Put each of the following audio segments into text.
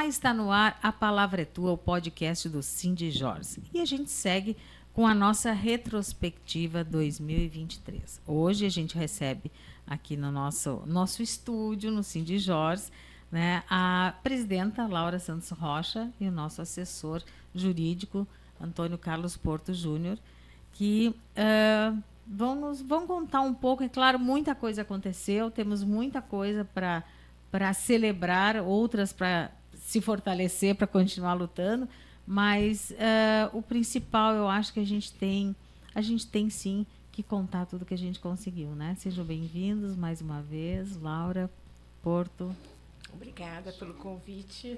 Olá, está no ar A Palavra é Tua, o podcast do Sindijors. E a gente segue com a nossa retrospectiva 2023. Hoje a gente recebe aqui no nosso estúdio, no Sindijors, né, a presidenta Laura Santos Rocha e o nosso assessor jurídico, Antônio Carlos Porto Júnior, que vão contar um pouco. É claro, muita coisa aconteceu, temos muita coisa para celebrar, outras para se fortalecer, para continuar lutando, mas o principal, eu acho que a gente tem sim que contar tudo que a gente conseguiu, né? Sejam bem-vindos mais uma vez, Laura, Porto. Obrigada pelo convite.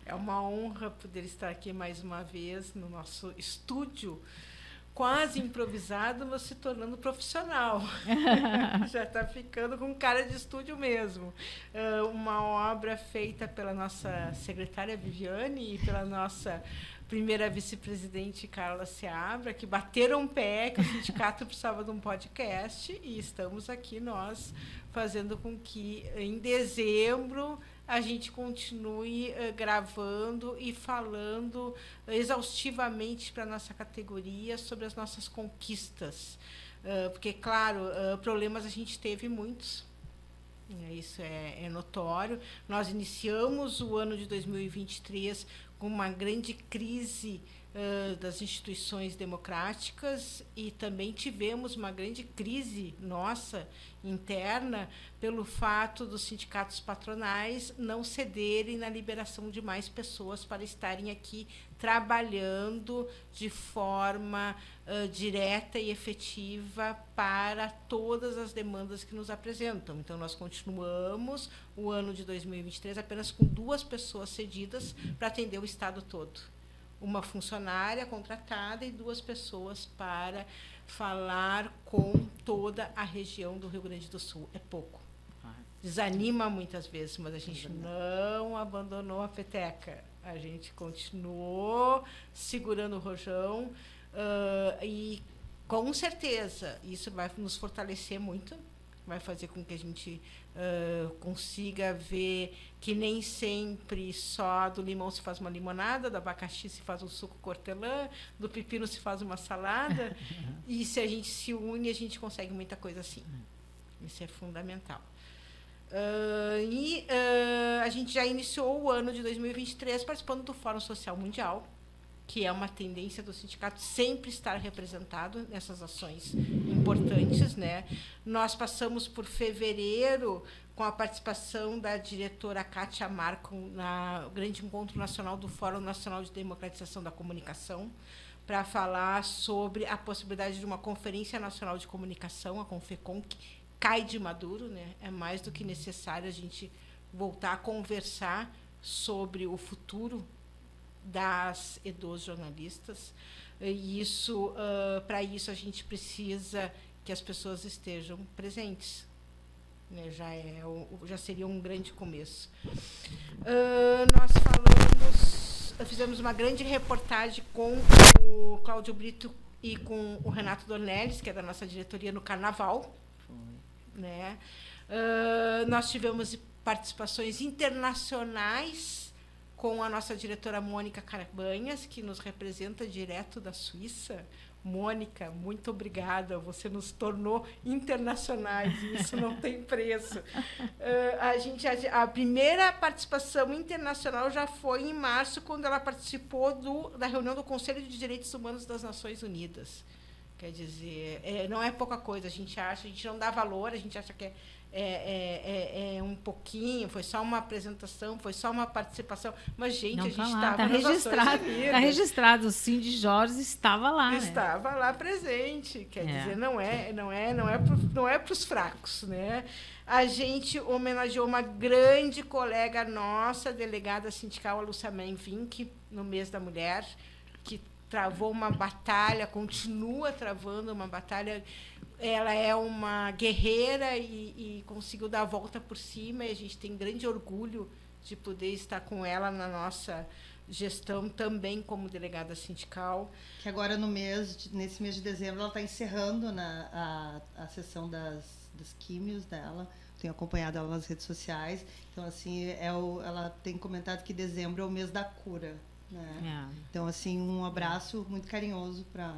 É uma honra poder estar aqui mais uma vez no nosso estúdio, quase improvisado, mas se tornando profissional. Já está ficando com cara de estúdio mesmo. Uma obra feita pela nossa secretária Viviane e pela nossa primeira vice-presidente Carla Seabra, que bateram o pé que o sindicato precisava de um podcast, e estamos aqui nós fazendo com que em dezembro a gente continue gravando e falando exaustivamente para a nossa categoria sobre as nossas conquistas. Porque, claro, problemas a gente teve muitos. Isso é notório. Nós iniciamos o ano de 2023 com uma grande crise das instituições democráticas e também tivemos uma grande crise nossa interna pelo fato dos sindicatos patronais não cederem na liberação de mais pessoas para estarem aqui trabalhando de forma direta e efetiva para todas as demandas que nos apresentam. Então, nós continuamos o ano de 2023 apenas com 2 pessoas cedidas para atender o Estado todo. Uma funcionária contratada e 2 pessoas para falar com toda a região do Rio Grande do Sul. É pouco. Desanima muitas vezes, mas a gente não abandonou a peteca. A gente continuou segurando o rojão e, com certeza, isso vai nos fortalecer muito, vai fazer com que a gente consiga ver que nem sempre só do limão se faz uma limonada, do abacaxi se faz um suco cortelã, do pepino se faz uma salada, e se a gente se une, a gente consegue muita coisa assim. Isso é fundamental. A gente já iniciou o ano de 2023 participando do Fórum Social Mundial, que é uma tendência do sindicato sempre estar representado nessas ações importantes, né? Nós passamos por fevereiro com a participação da diretora Kátia Marco no grande encontro nacional do Fórum Nacional de Democratização da Comunicação, para falar sobre a possibilidade de uma Conferência Nacional de Comunicação, a Confecom, que cai de maduro, né? É mais do que necessário a gente voltar a conversar sobre o futuro das e dos jornalistas. E isso, para isso a gente precisa que as pessoas estejam presentes, né? Já seria um grande começo. Nós fizemos uma grande reportagem com o Cláudio Brito e com o Renato Dornelles, que é da nossa diretoria, no Carnaval. Né? Nós tivemos participações internacionais com a nossa diretora Mônica Carabanhas, que nos representa direto da Suíça. Mônica, muito obrigada, você nos tornou internacionais, isso não tem preço. A primeira participação internacional já foi em março, quando ela participou da reunião do Conselho de Direitos Humanos das Nações Unidas. Quer dizer, não é pouca coisa, a gente não dá valor, a gente acha que é um pouquinho, foi só uma apresentação, foi só uma participação, mas, gente, não, a gente estava registrado. Está registrado, o Sindijors estava lá. Estava lá presente, quer dizer, não é para os fracos, né? A gente homenageou uma grande colega nossa, delegada sindical, a Lúcia Menvink, no mês da mulher, que travou uma batalha, continua travando uma batalha. Ela é uma guerreira e conseguiu dar a volta por cima, e a gente tem grande orgulho de poder estar com ela na nossa gestão, também como delegada sindical. Que agora, nesse mês de dezembro, ela está encerrando a sessão das químios dela, tenho acompanhado ela nas redes sociais. Então, assim, ela tem comentado que dezembro é o mês da cura, né? Então, assim, um abraço muito carinhoso para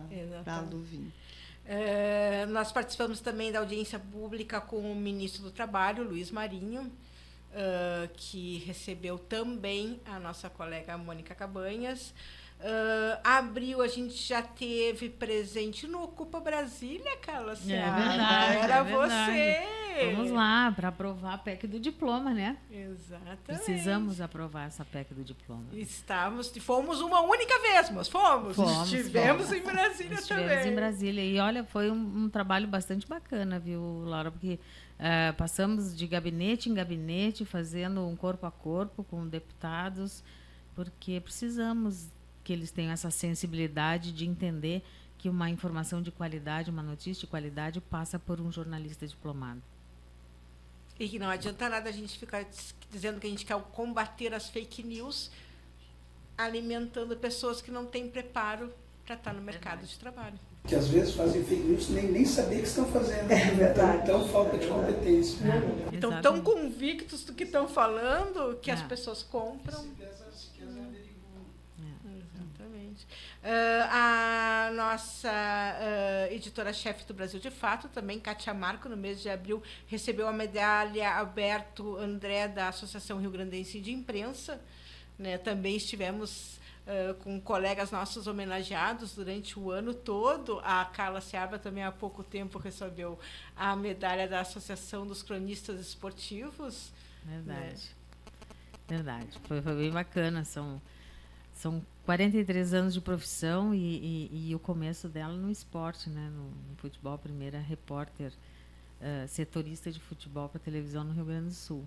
a Luvin. Nós participamos também da audiência pública com o ministro do Trabalho, Luiz Marinho, que recebeu também a nossa colega Mônica Cabanhas. Abril a gente já teve presente no Ocupa Brasília, Carla Seara. Verdade, era verdade. você. Vamos lá, para aprovar a PEC do diploma, né? Exatamente. Precisamos aprovar essa PEC do diploma. Fomos uma única vez, mas fomos. Estivemos em Brasília também. Estivemos em Brasília. E olha, foi um trabalho bastante bacana, viu, Laura? Porque passamos de gabinete em gabinete, fazendo um corpo a corpo com deputados, porque precisamos que eles tenham essa sensibilidade de entender que uma informação de qualidade, uma notícia de qualidade, passa por um jornalista diplomado. E que não adianta nada a gente ficar dizendo que a gente quer combater as fake news, alimentando pessoas que não têm preparo para estar no mercado de trabalho. Que às vezes fazem fake news nem saber o que estão fazendo. É verdade. Então, falta de competência. Então, tão convictos do que estão falando que as pessoas compram. Exatamente. A nossa editora-chefe do Brasil de Fato, também, Kátia Marco, no mês de abril, recebeu a medalha Alberto André da Associação Rio Grandense de Imprensa. Né? Também estivemos com colegas nossos homenageados durante o ano todo. A Carla Seara também há pouco tempo recebeu a medalha da Associação dos Cronistas Esportivos. Verdade. Verdade. Foi bem bacana. São 43 anos de profissão e o começo dela no esporte, né? No futebol, primeira repórter setorista de futebol para televisão no Rio Grande do Sul.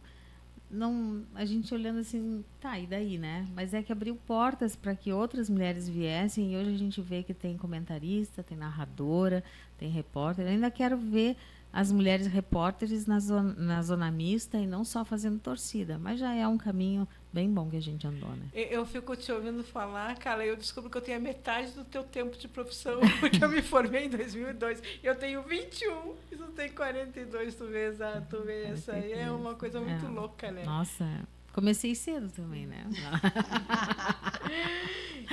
Não, a gente olhando assim, tá, e daí, né? Mas é que abriu portas para que outras mulheres viessem, e hoje a gente vê que tem comentarista, tem narradora, tem repórter. Eu ainda quero ver as mulheres repórteres na zona mista e não só fazendo torcida, mas já é um caminho bem bom que a gente andou, né? Eu fico te ouvindo falar, cara, eu descubro que eu tenho a metade do teu tempo de profissão, porque eu me formei em 2002. Eu tenho 21 e tu tem 42, tu vê essa aí é uma coisa muito louca, né? Nossa, comecei cedo também, né?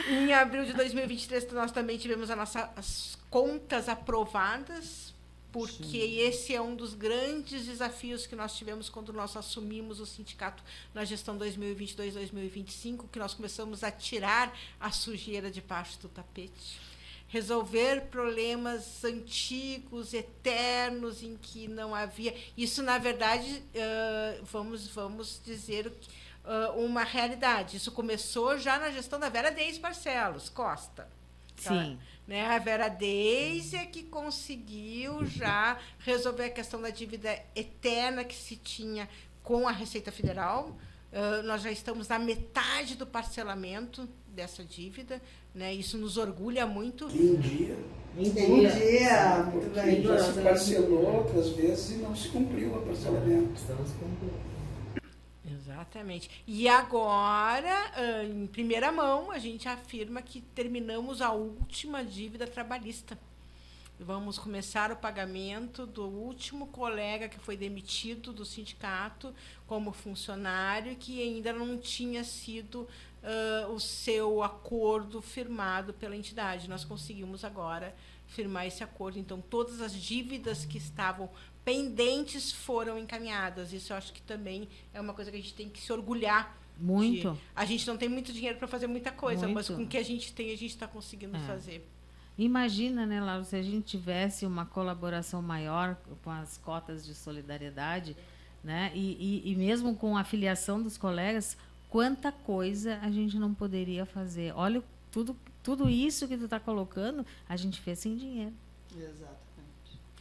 Em abril de 2023, nós também tivemos as contas aprovadas, porque esse é um dos grandes desafios que nós tivemos quando nós assumimos o sindicato na gestão 2022-2025, que nós começamos a tirar a sujeira debaixo do tapete, resolver problemas antigos, eternos, em que não havia... Isso, na verdade, vamos dizer uma realidade. Isso começou já na gestão da Vera Deis Barcelos Costa. Sim. Né? A Vera Deis é que conseguiu já resolver a questão da dívida eterna que se tinha com a Receita Federal. Nós já estamos na metade do parcelamento dessa dívida, né? Isso nos orgulha muito. Um dia. Muito bem. Já se parcelou outras vezes e não se cumpriu o parcelamento. Estamos cumprindo. Exatamente. E agora, em primeira mão, a gente afirma que terminamos a última dívida trabalhista. Vamos começar o pagamento do último colega que foi demitido do sindicato como funcionário, que ainda não tinha sido o seu acordo firmado pela entidade. Nós conseguimos agora firmar esse acordo. Então, todas as dívidas que estavam pendentes foram encaminhadas. Isso eu acho que também é uma coisa que a gente tem que se orgulhar. Muito. A gente não tem muito dinheiro para fazer muita coisa, mas com o que a gente tem, a gente está conseguindo fazer. Imagina, né, Laura, se a gente tivesse uma colaboração maior com as cotas de solidariedade, né, e mesmo com a filiação dos colegas, quanta coisa a gente não poderia fazer. Olha, tudo isso que tu está colocando, a gente fez sem dinheiro. Exatamente.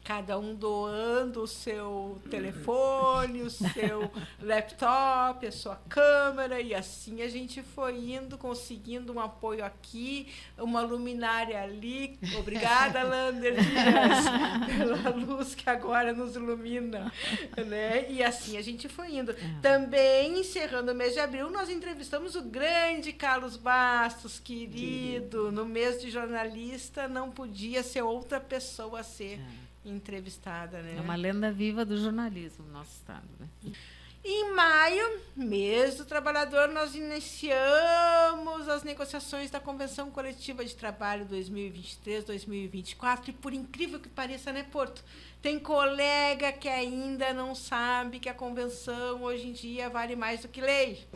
Cada um doando o seu telefone, o seu laptop, a sua câmera, e assim a gente foi indo, conseguindo um apoio aqui, uma luminária ali. Obrigada, Lander Dias, pela luz que agora nos ilumina. Né? E assim a gente foi indo. Também, encerrando o mês de abril, nós entrevistamos o grande Carlos Bastos, querido. No mês de jornalista, não podia ser outra pessoa a ser entrevistada, né? É uma lenda viva do jornalismo no nosso estado, né? Em maio, mês do trabalhador, nós iniciamos as negociações da Convenção Coletiva de Trabalho 2023-2024 e, por incrível que pareça, né, Porto? Tem colega que ainda não sabe que a convenção hoje em dia vale mais do que lei.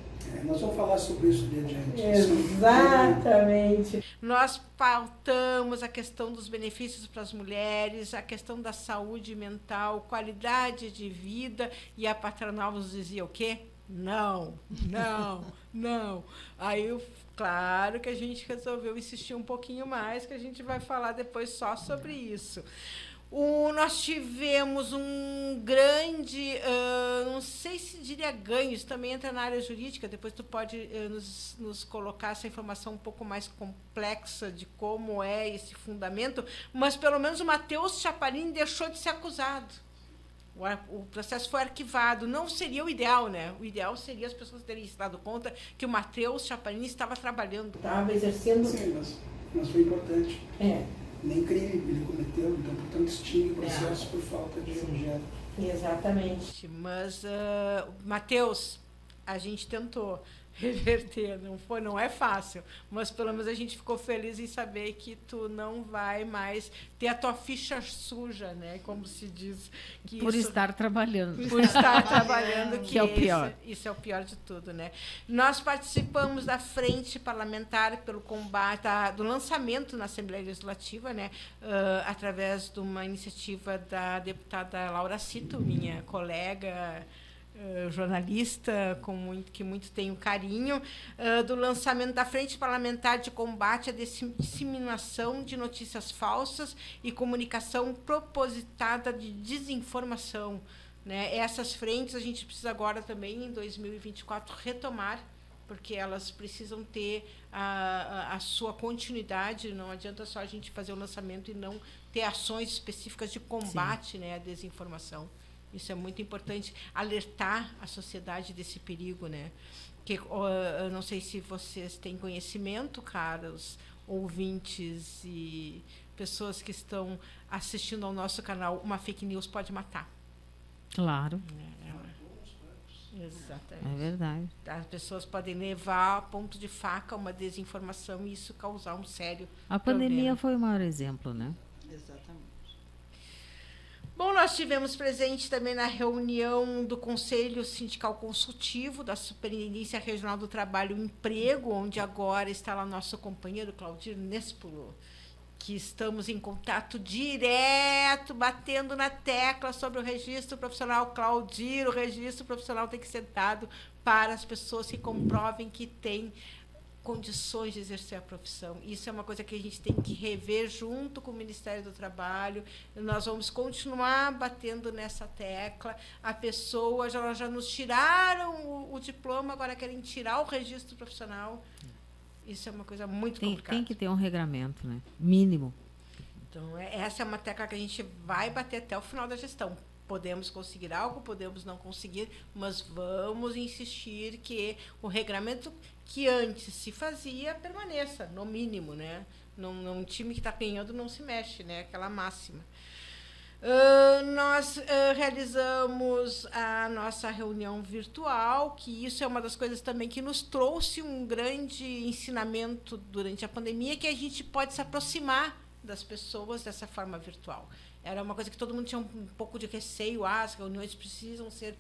Nós vamos falar sobre isso de adiante. Exatamente. Nós pautamos a questão dos benefícios para as mulheres, a questão da saúde mental, qualidade de vida, e a patronal nos dizia o quê? Não, não, não. Aí, claro que a gente resolveu insistir um pouquinho mais, que a gente vai falar depois só sobre isso. Nós tivemos um grande, não sei se diria ganho, isso também entra na área jurídica, depois tu pode nos colocar essa informação um pouco mais complexa de como é esse fundamento, mas pelo menos o Matheus Chaparini deixou de ser acusado. O processo foi arquivado. Não seria o ideal, né? O ideal seria as pessoas terem se dado conta que o Matheus Chaparini estava trabalhando. Estava exercendo... Sim, mas foi importante. É. Nem crime ele cometeu, então, portanto, extingue o processo por falta de objeto. Exatamente. Mas, Matheus, a gente tentou reverter, não é fácil, mas pelo menos a gente ficou feliz em saber que tu não vai mais ter a tua ficha suja, né? Como se diz. Que por estar trabalhando. Por estar trabalhando, que é o pior. Isso é o pior de tudo, né? Nós participamos da frente parlamentar pelo combate, do lançamento na Assembleia Legislativa, né? Através de uma iniciativa da deputada Laura Cito, minha colega, jornalista que muito tenho carinho, do lançamento da Frente Parlamentar de Combate à Disseminação de Notícias Falsas e Comunicação Propositada de Desinformação, né? Essas frentes a gente precisa agora também, em 2024, retomar, porque elas precisam ter a sua continuidade. Não adianta só a gente fazer o lançamento e não ter ações específicas de combate, né, à desinformação. Isso é muito importante, alertar a sociedade desse perigo, né? Que, eu não sei se vocês têm conhecimento, caros ouvintes e pessoas que estão assistindo ao nosso canal, uma fake news pode matar. Claro. Exatamente. É verdade. As pessoas podem levar a ponto de faca uma desinformação e isso causar um sério A pandemia foi o maior exemplo, né? Exatamente. Bom, nós tivemos presente também na reunião do Conselho Sindical Consultivo da Superintendência Regional do Trabalho e Emprego, onde agora está lá nosso companheiro Claudir Nespolo, que estamos em contato direto, batendo na tecla sobre o registro profissional. Claudir, o registro profissional tem que ser dado para as pessoas que comprovem que têm condições de exercer a profissão. Isso é uma coisa que a gente tem que rever junto com o Ministério do Trabalho. Nós vamos continuar batendo nessa tecla. A pessoa, já nos tiraram o diploma, agora querem tirar o registro profissional. Isso é uma coisa muito complicada. Tem que ter um regramento, né? Mínimo. Então, essa é uma tecla que a gente vai bater até o final da gestão. Podemos conseguir algo, podemos não conseguir, mas vamos insistir que o regramento que antes se fazia permaneça, no mínimo, né? Um time que está ganhando não se mexe, né? Aquela máxima. Nós realizamos a nossa reunião virtual, que isso é uma das coisas também que nos trouxe um grande ensinamento durante a pandemia, que a gente pode se aproximar das pessoas dessa forma virtual. Era uma coisa que todo mundo tinha um pouco de receio. As reuniões precisam ser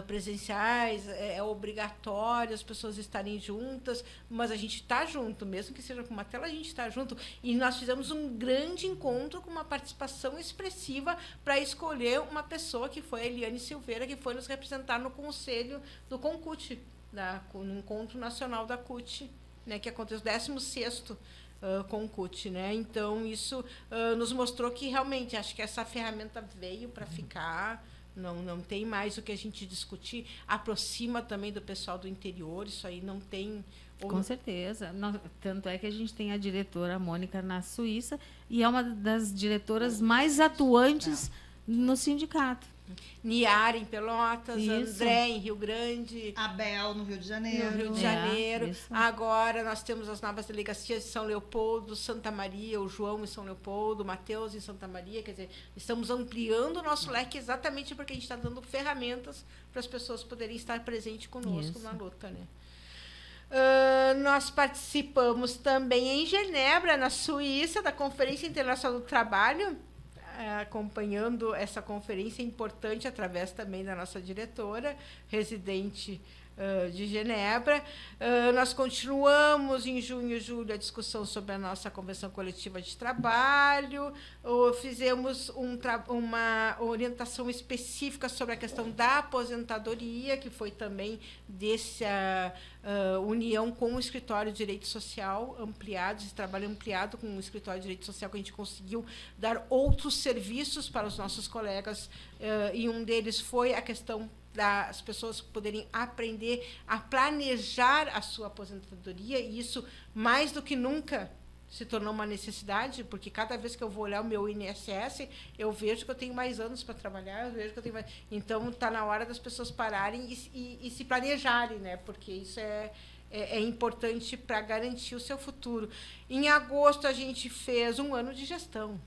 presenciais, é obrigatório as pessoas estarem juntas, mas a gente está junto, mesmo que seja com uma tela, a gente está junto. E nós fizemos um grande encontro com uma participação expressiva para escolher uma pessoa, que foi a Eliane Silveira, que foi nos representar no conselho do CONCUT, no Encontro Nacional da CUT, né, que aconteceu o 16º com o CUT, né? Então, isso nos mostrou que, realmente, acho que essa ferramenta veio para ficar, não tem mais o que a gente discutir, aproxima também do pessoal do interior, isso aí não tem... Com certeza. Tanto é que a gente tem a diretora Mônica na Suíça e é uma das diretoras mais atuantes no sindicato. Niara em Pelotas, isso. André em Rio Grande, Abel no Rio de Janeiro. No Rio de Janeiro. Agora nós temos as novas delegacias de São Leopoldo, Santa Maria, o João em São Leopoldo, o Mateus em Santa Maria. Quer dizer, estamos ampliando o nosso leque exatamente porque a gente está dando ferramentas para as pessoas poderem estar presentes conosco na luta, né? Nós participamos também em Genebra, na Suíça, da Conferência Internacional do Trabalho, acompanhando essa conferência importante através também da nossa diretora, residente de Genebra. Nós continuamos em junho e julho a discussão sobre a nossa convenção coletiva de trabalho, fizemos uma orientação específica sobre a questão da aposentadoria, que foi também dessa união com o Escritório de Direito Social ampliado, esse trabalho ampliado com o Escritório de Direito Social, que a gente conseguiu dar outros serviços para os nossos colegas, e um deles foi a questão das pessoas poderem aprender a planejar a sua aposentadoria, e isso, mais do que nunca, se tornou uma necessidade, porque cada vez que eu vou olhar o meu INSS, eu vejo que eu tenho mais anos para trabalhar, eu vejo que eu tenho mais... Então, está na hora das pessoas pararem e se planejarem, né? Porque isso é importante para garantir o seu futuro. Em agosto, a gente fez um ano de gestão.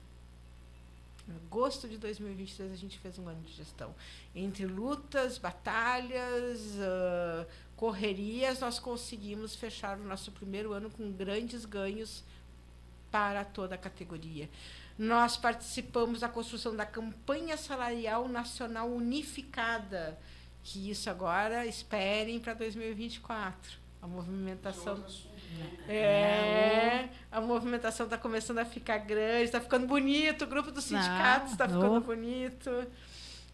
Em agosto de 2023, a gente fez um ano de gestão. Entre lutas, batalhas, correrias, nós conseguimos fechar o nosso primeiro ano com grandes ganhos para toda a categoria. Nós participamos da construção da campanha salarial nacional unificada, que isso agora esperem para 2024. A movimentação... a movimentação está começando a ficar grande, está ficando bonito, o grupo dos sindicatos está ficando bonito.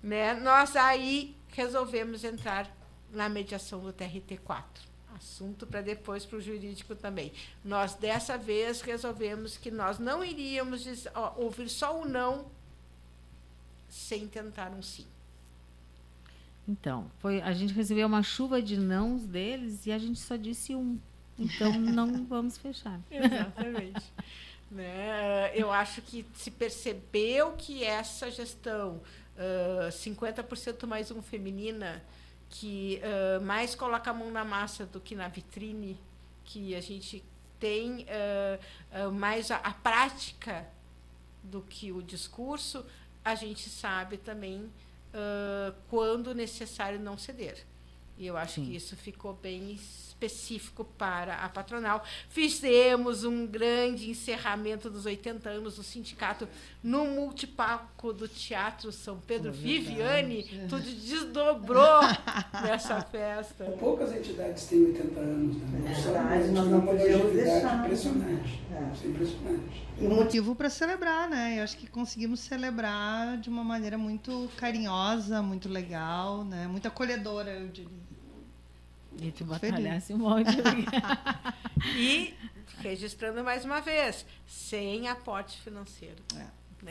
Né? Nós aí resolvemos entrar na mediação do TRT4. Assunto para depois para o jurídico também. Nós, dessa vez, resolvemos que nós não iríamos ouvir só o não sem tentar um sim. Então, a gente recebeu uma chuva de nãos deles e a gente só disse um. Então, não vamos fechar. Exatamente. Né? Eu acho que se percebeu que essa gestão 50% mais um feminina, que mais coloca a mão na massa do que na vitrine, que a gente tem mais a prática do que o discurso, a gente sabe também quando necessário não ceder. E eu acho que isso ficou bem específico para a patronal. Fizemos um grande encerramento dos 80 anos do sindicato no multipalco do Teatro São Pedro. Viviane, tudo desdobrou nessa festa. Poucas entidades têm 80 anos, né? Nós não podemos deixar. Impressionante. Isso é impressionante. E um motivo para celebrar, né? Eu acho que conseguimos celebrar de uma maneira muito carinhosa, muito legal, né? Muito acolhedora, eu diria. E te batalhasse um monte. E, registrando mais uma vez, sem aporte financeiro. Né?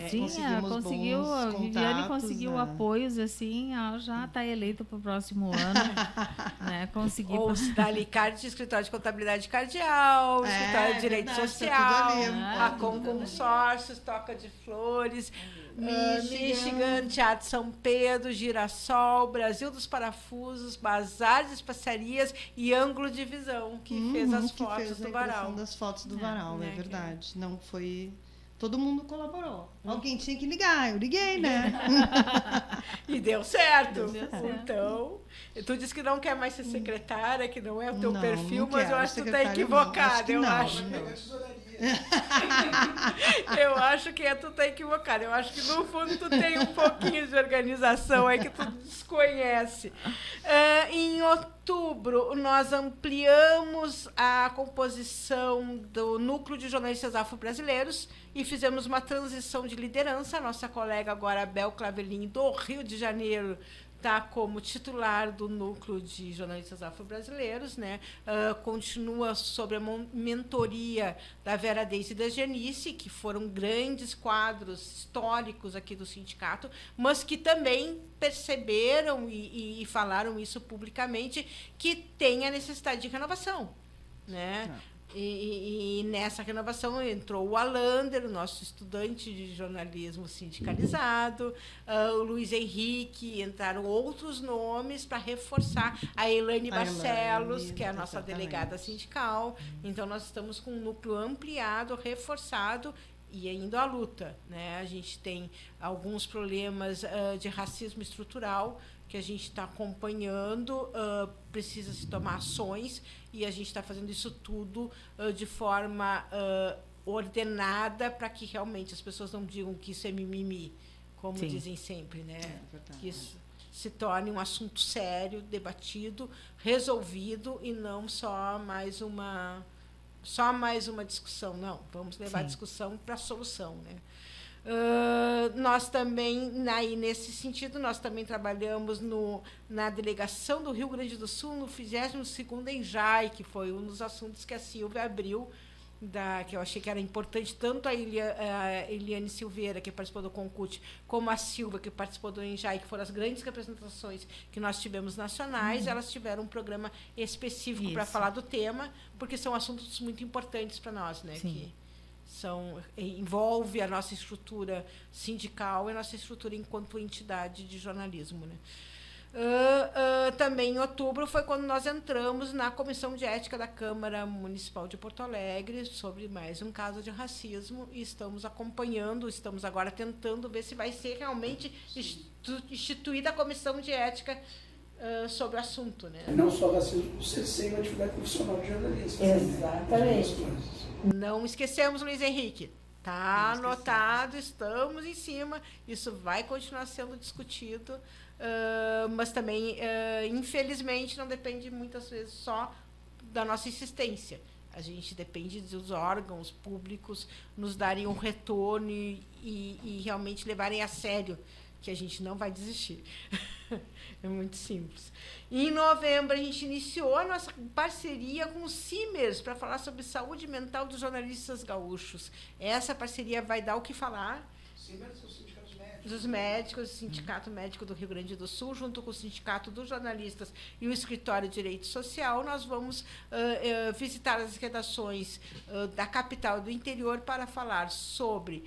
Sim, conseguiu, a Viviane conseguiu apoios, assim, já está eleita para o próximo ano. Né? Conseguiu. Ou se dá ali de escritório de contabilidade cardial, escritório de direito social, a consórcios, toca de flores, Michigan, Teatro São Pedro, Girassol, Brasil dos Parafusos, Bazar de Especiarias e Ângulo de Visão, que fez as fotos do varal. Das fotos do varal, é verdade. Não foi... Todo mundo colaborou. Alguém tinha que ligar, eu liguei, né? E deu certo. Então, tu disse que não quer mais ser secretária, que não é o teu perfil, mas eu acho que tu está equivocada. Eu acho que tu está equivocada. Eu acho que, no fundo, tu tem um pouquinho de organização aí que tu desconhece. Em outubro, nós ampliamos a composição do Núcleo de Jornalistas Afro-Brasileiros e fizemos uma transição de liderança. A nossa colega agora, Bel Clavelin, do Rio de Janeiro, está como titular do Núcleo de Jornalistas Afro-Brasileiros, né? Continua sobre a mentoria da Vera Deise e da Genice, que foram grandes quadros históricos aqui do sindicato, mas que também perceberam e falaram isso publicamente, que tem a necessidade de renovação, né? E nessa renovação entrou o Alander, o nosso estudante de jornalismo sindicalizado, o Luiz Henrique, entraram outros nomes para reforçar, a Elaine Barcelos, que é a nossa delegada sindical. Então, nós estamos com um núcleo ampliado, reforçado, e ainda à luta, né? A gente tem alguns problemas de racismo estrutural que a gente está acompanhando, precisa se tomar ações, e a gente está fazendo isso tudo de forma ordenada, para que realmente as pessoas não digam que isso é mimimi, como dizem sempre, né? Que isso se torne um assunto sério, debatido, resolvido, e não só mais uma discussão. Não, vamos levar a discussão para a solução, né? Nós também, nesse sentido, nós também trabalhamos na delegação do Rio Grande do Sul, no 22º ENJAI, que foi um dos assuntos que a Silvia abriu, que eu achei que era importante, tanto a Eliane Silveira, que participou do Concute, como a Silvia, que participou do ENJAI, que foram as grandes representações que nós tivemos nacionais. Elas tiveram um programa específico para falar do tema, porque são assuntos muito importantes para nós, né? Que envolve a nossa estrutura sindical e a nossa estrutura enquanto entidade de jornalismo, né? Também em outubro foi quando nós entramos na Comissão de Ética da Câmara Municipal de Porto Alegre sobre mais um caso de racismo, e estamos acompanhando, estamos agora tentando ver se vai ser realmente instituída a Comissão de Ética sobre o assunto, né? Não só racismo, o CC e a atividade profissional de jornalista. Exatamente. Não esquecemos, Luiz Henrique. Está anotado, estamos em cima, isso vai continuar sendo discutido, mas também, infelizmente, não depende muitas vezes só da nossa insistência. A gente depende dos órgãos públicos nos darem um retorno e realmente levarem a sério, que a gente não vai desistir. É muito simples. E em novembro, a gente iniciou a nossa parceria com o CIMERS para falar sobre saúde mental dos jornalistas gaúchos. Essa parceria vai dar o que falar. CIMERS, o Sindicato dos Médicos. Dos médicos, o Sindicato Médico do Rio Grande do Sul, junto com o Sindicato dos Jornalistas e o Escritório de Direito Social, nós vamos visitar as redações da capital e do interior para falar sobre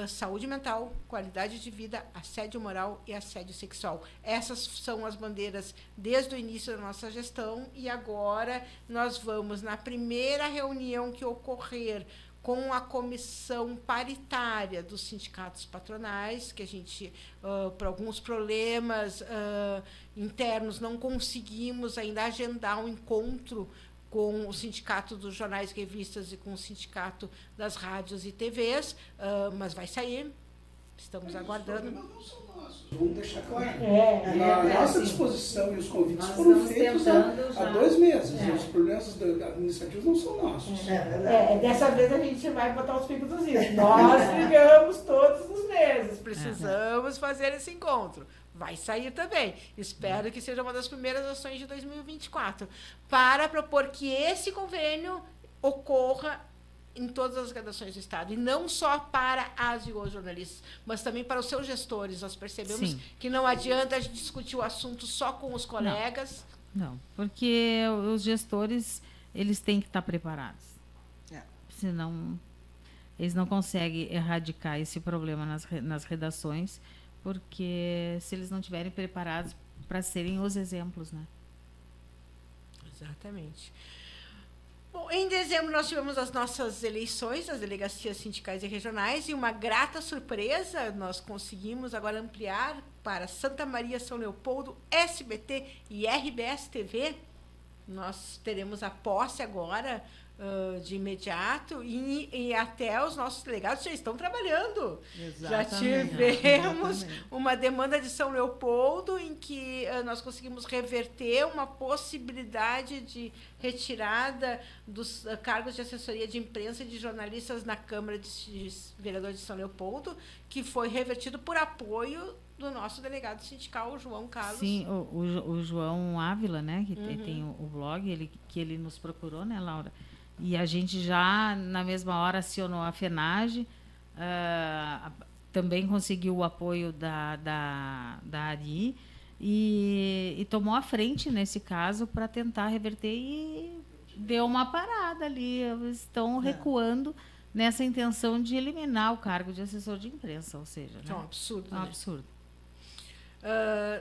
saúde mental, qualidade de vida, assédio moral e assédio sexual. Essas são as bandeiras desde o início da nossa gestão, e agora nós vamos, na primeira reunião que ocorrer com a comissão paritária dos sindicatos patronais, que a gente, por alguns problemas internos, não conseguimos ainda agendar um encontro com o Sindicato dos Jornais e Revistas e com o Sindicato das Rádios e TVs, mas vai sair. Estamos aguardando. Os problemas não são nossos, vamos deixar claro. A nossa disposição e os convites foram feitos há 2 meses. Os problemas administrativos não são nossos. Dessa vez a gente vai botar os pingos nos is. Nós ligamos todos os meses. Precisamos fazer esse encontro. Vai sair também. Espero que seja uma das primeiras ações de 2024, para propor que esse convênio ocorra em todas as redações do Estado, e não só para as e os jornalistas, mas também para os seus gestores. Nós percebemos que não adianta a gente discutir o assunto só com os colegas. Não, porque os gestores, eles têm que estar preparados. Senão, eles não conseguem erradicar esse problema nas redações, porque se eles não estiverem preparados para serem os exemplos, né? Exatamente. Bom, em dezembro nós tivemos as nossas eleições, as delegacias sindicais e regionais, e uma grata surpresa, nós conseguimos agora ampliar para Santa Maria, São Leopoldo, SBT e RBS TV. Nós teremos a posse agora, de imediato, e até os nossos delegados já estão trabalhando. Já tivemos uma demanda de São Leopoldo, em que nós conseguimos reverter uma possibilidade de retirada dos cargos de assessoria de imprensa e de jornalistas na Câmara de Vereadores de São Leopoldo, que foi revertido por apoio do nosso delegado sindical, o João Carlos. Sim, o João Ávila, né, que tem o blog, que ele nos procurou, né, Laura? E a gente já, na mesma hora, acionou a FENAGE, também conseguiu o apoio da ARI, e tomou a frente, nesse caso, para tentar reverter, e deu uma parada ali, eles estão recuando nessa intenção de eliminar o cargo de assessor de imprensa, ou seja... É um absurdo. É um absurdo.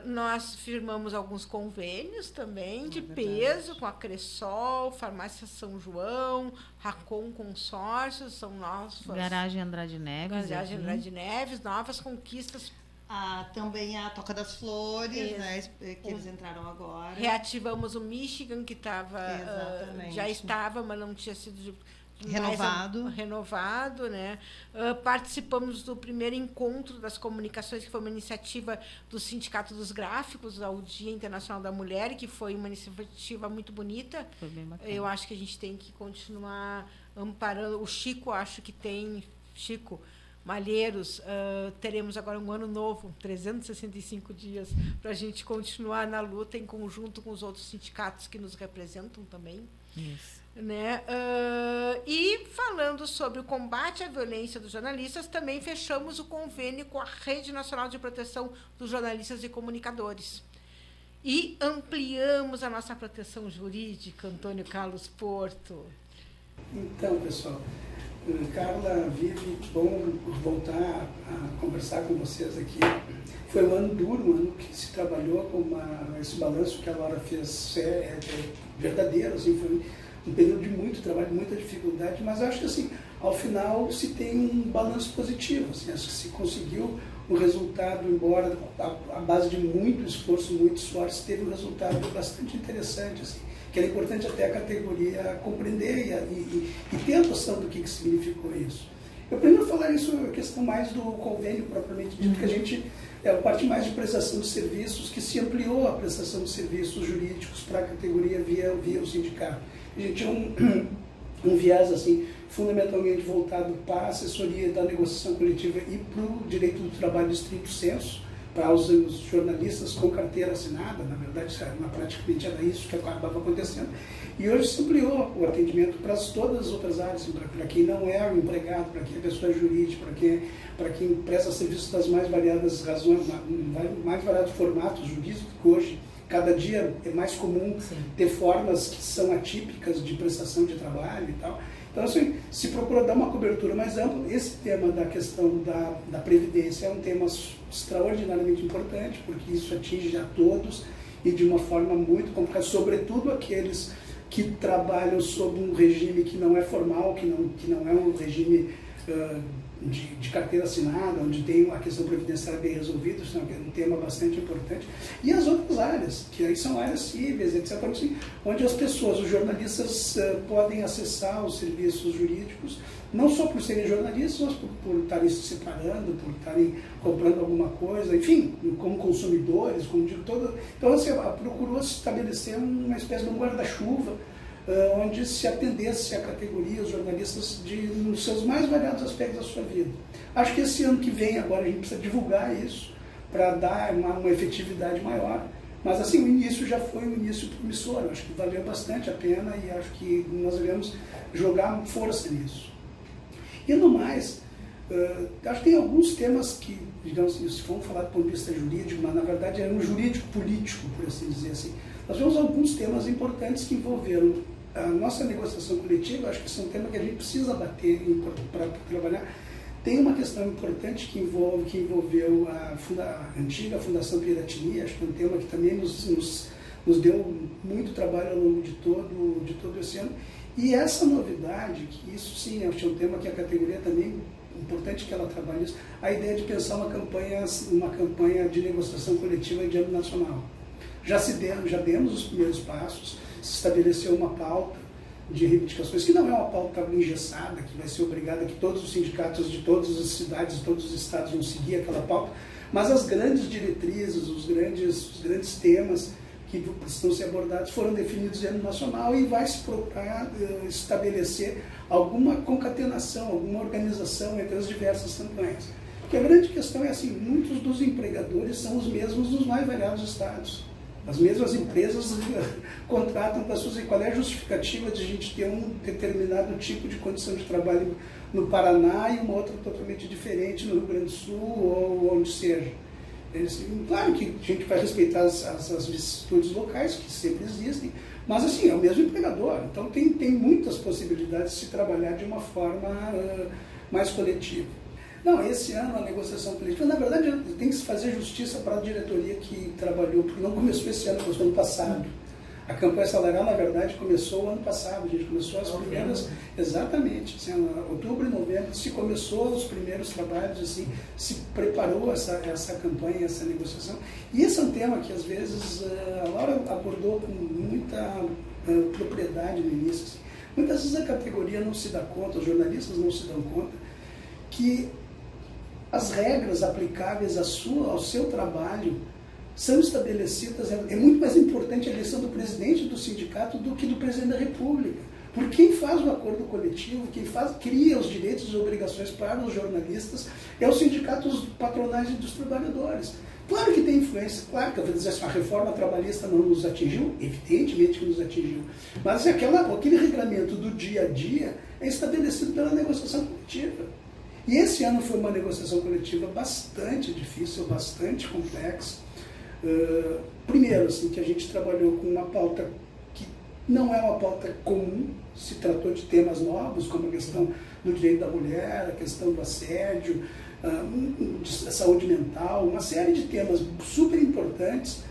Nós firmamos alguns convênios também de peso com a Cressol, Farmácia São João, Racon Consórcios, são novas... Garagem Andrade Neves. Garagem Andrade Neves, novas conquistas. Também a Toca das Flores, né, que eles entraram agora. Reativamos o Michigan, que já estava, mas não tinha sido... renovado, né? Participamos do primeiro encontro das comunicações, que foi uma iniciativa do Sindicato dos Gráficos, ao Dia Internacional da Mulher, que foi uma iniciativa muito bonita. Foi bem bacana. Eu acho que a gente tem que continuar amparando. O Chico, acho que tem... Chico Malheiros, teremos agora um ano novo, 365 dias, para a gente continuar na luta em conjunto com os outros sindicatos que nos representam também. Isso. Né? E falando sobre o combate à violência dos jornalistas, também fechamos o convênio com a Rede Nacional de Proteção dos Jornalistas e Comunicadores. E ampliamos a nossa proteção jurídica, Antônio Carlos Porto. Então, pessoal, Carla, Vivi, bom voltar a conversar com vocês aqui. Foi um ano duro, um ano que se trabalhou com esse balanço que a Laura fez verdadeiro, assim, foi um período de muito trabalho, muita dificuldade, mas acho que assim, ao final se tem um balanço positivo, assim, acho que se conseguiu um resultado, embora a base de muito esforço, muito esforço, teve um resultado bastante interessante, assim, que era importante até a categoria compreender e ter a noção do que significou isso. Eu primeiro falar isso, a questão mais do convênio propriamente dito, que a gente é a parte mais de prestação de serviços, que se ampliou a prestação de serviços jurídicos para a categoria via o sindicato. A gente tinha um viés assim, fundamentalmente voltado para a assessoria da negociação coletiva e para o direito do trabalho estrito sensu, para os jornalistas com carteira assinada, na verdade, praticamente era isso que acabava acontecendo. E hoje se ampliou o atendimento para todas as outras áreas, para quem não é o empregado, para quem é pessoa jurídica, para quem presta serviços das mais variadas razões, mais variados formatos jurídicos, que hoje, cada dia é mais comum ter formas que são atípicas de prestação de trabalho e tal. Então, assim, se procura dar uma cobertura mais ampla. Esse tema da questão da Previdência é um tema extraordinariamente importante, porque isso atinge a todos e de uma forma muito complicada, sobretudo aqueles que trabalham sob um regime que não é formal, que não é um regime de carteira assinada, onde tem a questão previdenciária bem resolvida, isso é um tema bastante importante. E as outras áreas, que aí são áreas cíveis, etc., onde as pessoas, os jornalistas, podem acessar os serviços jurídicos, não só por serem jornalistas, mas por estarem se separando, por estarem comprando alguma coisa, enfim, como consumidores, como digo todo. Então, assim, procurou estabelecer uma espécie de um guarda-chuva, onde se atendesse a categoria, os jornalistas, nos seus mais variados aspectos da sua vida. Acho que esse ano que vem, agora, a gente precisa divulgar isso para dar uma efetividade maior. Mas, assim, o início já foi um início promissor. Acho que valeu bastante a pena e acho que nós devemos jogar força nisso. E, no mais, acho que tem alguns temas que, digamos, se vamos falar do ponto de vista jurídico, mas, na verdade, é um jurídico-político, por assim dizer assim. Nós vemos alguns temas importantes que envolveram a nossa negociação coletiva. Acho que esse é um tema que a gente precisa bater para trabalhar. Tem uma questão importante que envolveu a antiga Fundação Piratini. Acho que é um tema que também nos deu muito trabalho ao longo de todo esse ano. E essa novidade, que isso sim, acho que é um tema que a categoria também, importante que ela trabalhe isso, a ideia de pensar uma campanha de negociação coletiva de âmbito nacional. Já demos os primeiros passos, se estabeleceu uma pauta de reivindicações, que não é uma pauta engessada, que vai ser obrigada, que todos os sindicatos de todas as cidades, de todos os estados vão seguir aquela pauta, mas as grandes diretrizes, os grandes temas que precisam ser abordados foram definidos em âmbito nacional e vai se procurar estabelecer alguma concatenação, alguma organização entre as diversas campanhas. Porque a grande questão é assim, muitos dos empregadores são os mesmos dos mais variados estados. As mesmas empresas contratam pessoas. E qual é a justificativa de a gente ter um determinado tipo de condição de trabalho no Paraná e uma outra totalmente diferente no Rio Grande do Sul ou onde seja? Claro que a gente vai respeitar as vicissitudes locais, que sempre existem, Mas, assim, é o mesmo empregador. Então, tem muitas possibilidades de se trabalhar de uma forma mais coletiva. Não, esse ano a negociação coletiva, na verdade, tem que se fazer justiça para a diretoria que trabalhou, porque não começou esse ano, começou ano passado. A campanha salarial, na verdade, começou o ano passado, a gente começou as primeiras, exatamente, assim, em outubro e novembro, se começou os primeiros trabalhos, assim, se preparou essa campanha, essa negociação. E esse é um tema que, às vezes, a Laura abordou com muita propriedade no início. Assim. Muitas vezes a categoria não se dá conta, os jornalistas não se dão conta, que as regras aplicáveis ao seu trabalho são estabelecidas, é muito mais importante a eleição do presidente do sindicato do que do presidente da República. Porque quem faz o acordo coletivo, quem cria os direitos e obrigações para os jornalistas, é o sindicato dos patronais e dos trabalhadores. Claro que tem influência, claro que eu vou dizer assim, a reforma trabalhista não nos atingiu, evidentemente que nos atingiu, mas aquele regramento do dia a dia é estabelecido pela negociação coletiva. E esse ano foi uma negociação coletiva bastante difícil, bastante complexa. Primeiro, assim, que a gente trabalhou com uma pauta que não é uma pauta comum, se tratou de temas novos, como a questão do direito da mulher, a questão do assédio, da saúde mental, uma série de temas super importantes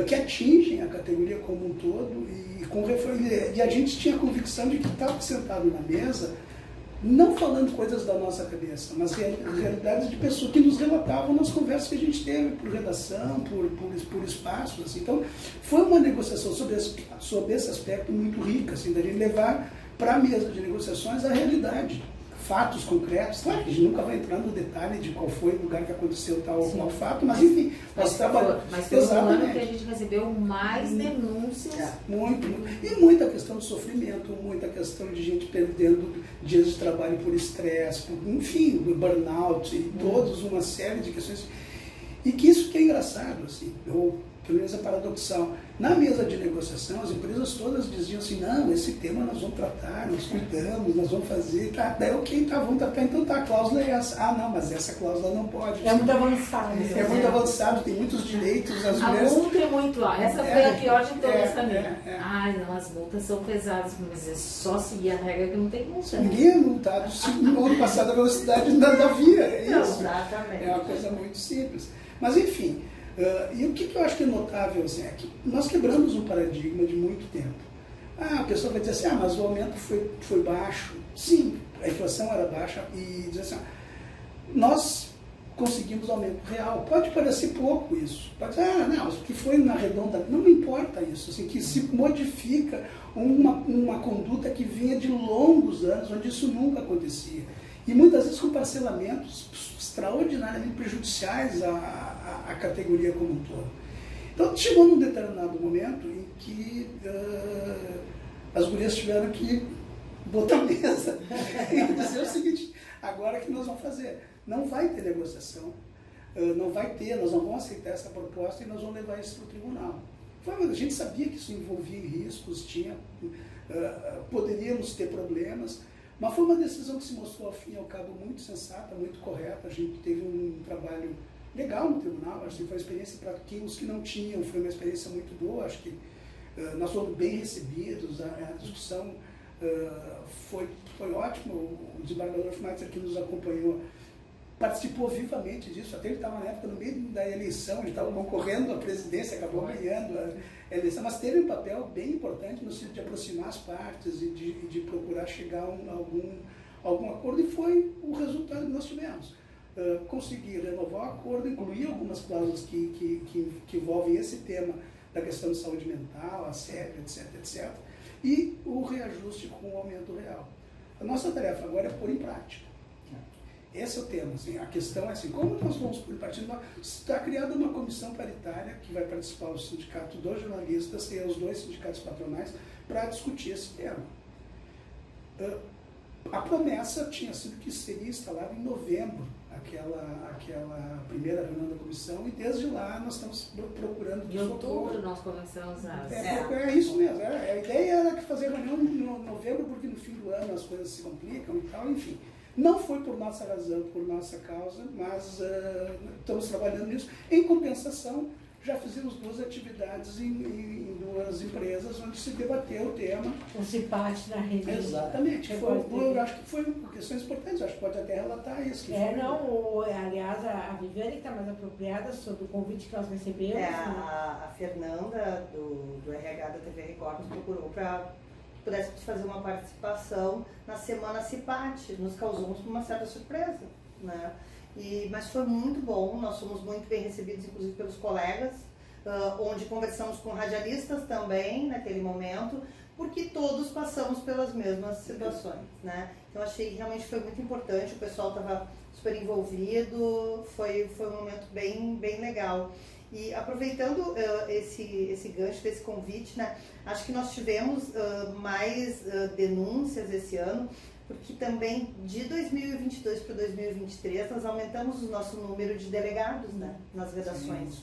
que atingem a categoria como um todo, e a gente tinha a convicção de que estava sentado na mesa não falando coisas da nossa cabeça, mas realidades de pessoas que nos relatavam nas conversas que a gente teve, por redação, por espaços. Assim. Então, foi uma negociação sobre esse aspecto muito rica, assim, da gente levar para a mesa de negociações a realidade, fatos concretos. Claro que a gente nunca vai entrar no detalhe de qual foi o lugar que aconteceu tal ou qual fato, mas enfim, nós trabalhamos. Mas foi um ano que a gente recebeu mais denúncias. Muito. E muita questão de sofrimento, muita questão de gente perdendo dias de trabalho por estresse, enfim, burnout, e todos uma série de questões. E que isso que é engraçado, assim, ou pelo menos é paradoxal. Na mesa de negociação, as empresas todas diziam assim, não, esse tema nós vamos tratar, nós cuidamos, nós vamos fazer, tá, daí ok, tá, vamos tratar, então tá, a cláusula é essa. Ah, não, mas essa cláusula não pode. É muito avançado. É muito avançado, tem muitos direitos, as mulheres... A multa é muito alta, essa foi a pior de todas também. Ai, não, as multas são pesadas, mas é só seguir a regra que não tem multa. Ninguém é multado, no ano passado a velocidade da via, é isso. Exatamente. É uma coisa muito simples. Mas enfim... e o que eu acho que é notável assim, é que nós quebramos um paradigma de muito tempo. A pessoa vai dizer assim, mas o aumento foi baixo. Sim, a inflação era baixa e dizer assim, nós conseguimos aumento real. Pode parecer pouco isso. Pode dizer, não, o que foi na redonda, não importa isso. Assim, que se modifica uma conduta que vinha de longos anos, onde isso nunca acontecia. E muitas vezes com parcelamentos extraordinariamente prejudiciais à categoria como um todo. Então chegou num determinado momento em que as gurias tiveram que botar a mesa e dizer o seguinte, agora que nós vamos fazer? Não vai ter negociação, nós não vamos aceitar essa proposta e nós vamos levar isso para o tribunal. A gente sabia que isso envolvia riscos, poderíamos ter problemas, mas foi uma decisão que se mostrou, ao fim e ao cabo, muito sensata, muito correta. A gente teve um trabalho legal no tribunal, acho que foi uma experiência para os que não tinham, foi uma experiência muito boa, acho que nós fomos bem recebidos, a discussão foi ótima, o desembargador Schmeitzer, que nos acompanhou, participou vivamente disso, até ele estava na época no meio da eleição, ele estava concorrendo à presidência, acabou ganhando a eleição, mas teve um papel bem importante no sentido de aproximar as partes e de procurar chegar a algum acordo, e foi o resultado que nós tivemos. Conseguir renovar o acordo, incluir algumas cláusulas que envolvem esse tema da questão de saúde mental, assédio, etc., e o reajuste com o aumento real. A nossa tarefa agora é pôr em prática. Esse é o tema. Assim, a questão é assim, como nós vamos pôr em prática? Está criada uma comissão paritária que vai participar o sindicato dos jornalistas e os dois sindicatos patronais para discutir esse tema. A promessa tinha sido que seria instalada em novembro, aquela primeira reunião da comissão, e desde lá nós estamos procurando... Em outubro nós começamos a... É isso mesmo. A ideia era fazer reunião em novembro, porque no fim do ano as coisas se complicam e tal, enfim. Não foi por nossa razão, por nossa causa, mas estamos trabalhando nisso. Em compensação, já fizemos 2 atividades em 2 empresas onde se debateu o tema. O CIPAT na rede. Exatamente. Eu acho que foi por questões importantes, eu acho que pode até relatar isso. Aliás, a Viviane está mais apropriada sobre o convite que nós recebemos. A Fernanda, do RH da TV Record, nos procurou para pudesse fazer uma participação na semana CIPAT, nos causou uma certa surpresa, né? Mas foi muito bom, nós fomos muito bem recebidos, inclusive pelos colegas, onde conversamos com radialistas também naquele momento, porque todos passamos pelas mesmas situações, né? Então achei que realmente foi muito importante, o pessoal estava super envolvido, foi um momento bem legal. E aproveitando esse gancho desse convite, né, acho que nós tivemos mais denúncias esse ano, porque também de 2022 para 2023 nós aumentamos o nosso número de delegados, né, nas redações.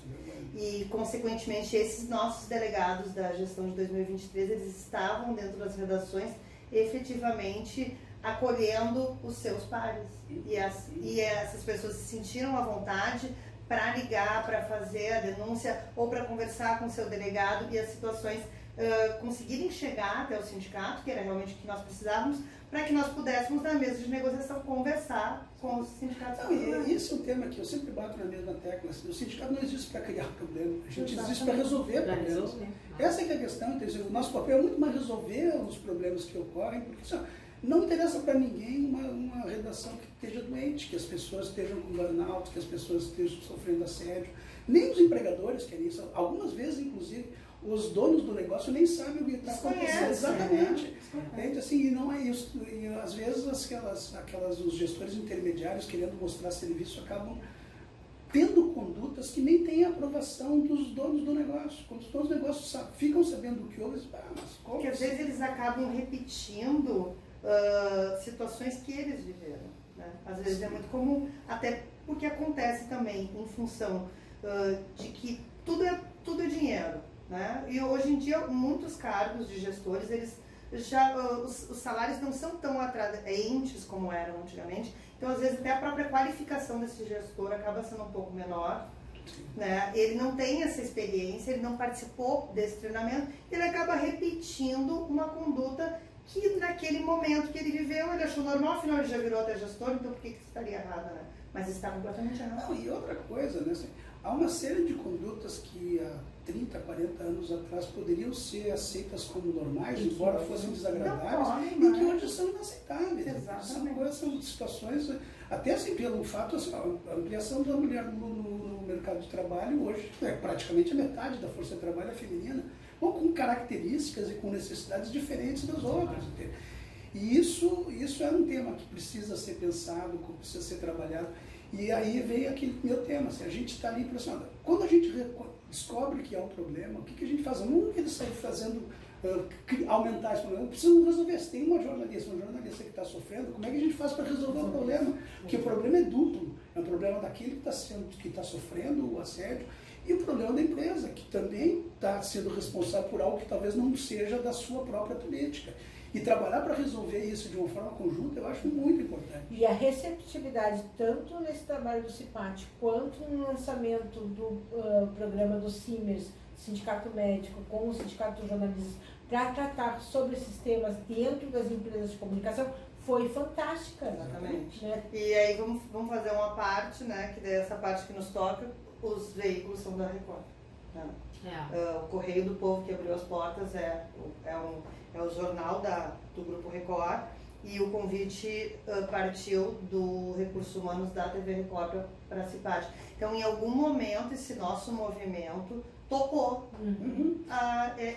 E, consequentemente, esses nossos delegados da gestão de 2023, eles estavam dentro das redações efetivamente acolhendo os seus pares. E essas pessoas se sentiram à vontade para ligar, para fazer a denúncia ou para conversar com o seu delegado e as situações conseguirem chegar até o sindicato, que era realmente o que nós precisávamos, para que nós pudéssemos, na mesa de negociação, conversar com os sindicatos. Esse é um tema que eu sempre bato na mesma tecla. O sindicato não existe para criar problema, a gente existe para resolver problemas. Essa é que é a questão. O nosso papel é muito mais resolver os problemas que ocorrem, porque não interessa para ninguém uma redação que esteja doente, que as pessoas estejam com burnout, que as pessoas estejam sofrendo assédio. Nem os empregadores querem isso. Algumas vezes, inclusive, os donos do negócio nem sabem o que está acontecendo. Exatamente. Entende? Assim, e não é isso. E às vezes os gestores intermediários querendo mostrar serviço acabam tendo condutas que nem têm a aprovação dos donos do negócio. Quando os donos do negócio ficam sabendo o que houve, mas como? Porque às vezes eles acabam repetindo situações que eles viveram, né? Às vezes é muito comum, até porque acontece também em função de que tudo é dinheiro, né? E hoje em dia muitos cargos de gestores, eles os salários não são tão atraentes como eram antigamente, então às vezes até a própria qualificação desse gestor acaba sendo um pouco menor, né? Ele não tem essa experiência, ele não participou desse treinamento, ele acaba repetindo uma conduta que naquele momento que ele viveu, ele achou normal, afinal ele já virou até gestor, então por que isso estaria errado, né? Mas está completamente errado. Não, e outra coisa, né? Assim, há uma série de condutas que há 30, 40 anos atrás poderiam ser aceitas como normais, embora fossem desagradáveis, e que hoje são inaceitáveis. São situações, até assim, pelo fato, assim, a ampliação da mulher no mercado de trabalho hoje é praticamente a metade da força de trabalho é feminina, ou com características e com necessidades diferentes das outras. E isso é um tema que precisa ser pensado, que precisa ser trabalhado. E aí vem aquele meu tema, assim, a gente está ali pressionando. Quando a gente descobre que há um problema, o que a gente faz? Não que ele sai fazendo aumentar esse problema, precisamos resolver. Se tem uma jornalista que está sofrendo, como é que a gente faz para resolver o problema? Porque o problema é duplo. É um problema daquele que está sofrendo o assédio, e o problema da empresa, que também está sendo responsável por algo que talvez não seja da sua própria política. E trabalhar para resolver isso de uma forma conjunta, eu acho muito importante. E a receptividade, tanto nesse trabalho do CIPAT, quanto no lançamento do programa do CIMERS, Sindicato Médico, com o Sindicato dos Jornalistas, para tratar sobre esses temas dentro das empresas de comunicação, foi fantástica. Exatamente. Né? E aí vamos fazer uma parte, né, que dessa parte que nos toca, os veículos são da Record. Né? O Correio do Povo, que abriu as portas, é o jornal do Grupo Record, e o convite partiu do Recursos Humanos da TV Record para a CIPAT. Então, em algum momento, esse nosso movimento tocou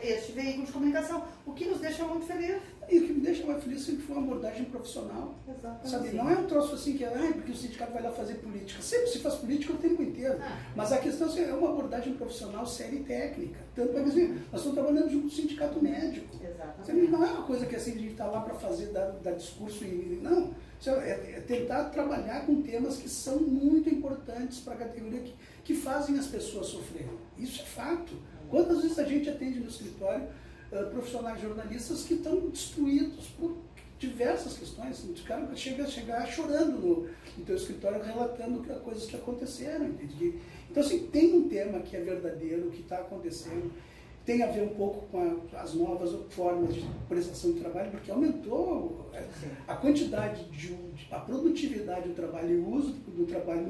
este veículo de comunicação, o que nos deixa muito felizes. E o que me deixa mais feliz sempre foi uma abordagem profissional. Exatamente. Sabe? Não é um troço assim que porque o sindicato vai lá fazer política. Sempre se faz política o tempo inteiro. Mas a questão é uma abordagem profissional séria e técnica. Tanto para dizer, nós estamos trabalhando junto com o sindicato médico. Exatamente. Não é uma coisa que assim, a gente está lá para fazer, dar discurso e não. É tentar trabalhar com temas que são muito importantes para a categoria que fazem as pessoas sofrerem. Isso é fato. Quantas vezes a gente atende no escritório profissionais jornalistas que estão destruídos diversas questões. O cara chegar chorando no teu escritório, relatando coisas que aconteceram, entende? Então, assim, tem um tema que é verdadeiro, que está acontecendo, tem a ver um pouco com as novas formas de prestação de trabalho, porque aumentou a quantidade, a produtividade do trabalho e o uso do trabalho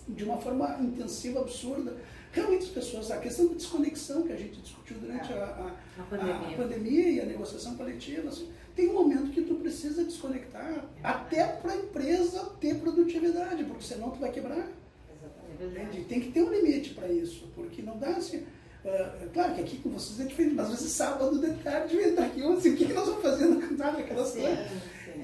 de uma forma intensiva, absurda. Realmente as pessoas, a questão da desconexão que a gente discutiu durante a pandemia e a negociação coletiva, assim, tem um momento que tu precisa desconectar, até para a empresa ter produtividade, porque senão tu vai quebrar. Exatamente. Tem que ter um limite para isso, porque não dá assim... claro que aqui com vocês é diferente, mas às vezes sábado de tarde vem daqui, assim, o que nós vamos fazer na cantada, aquelas coisas.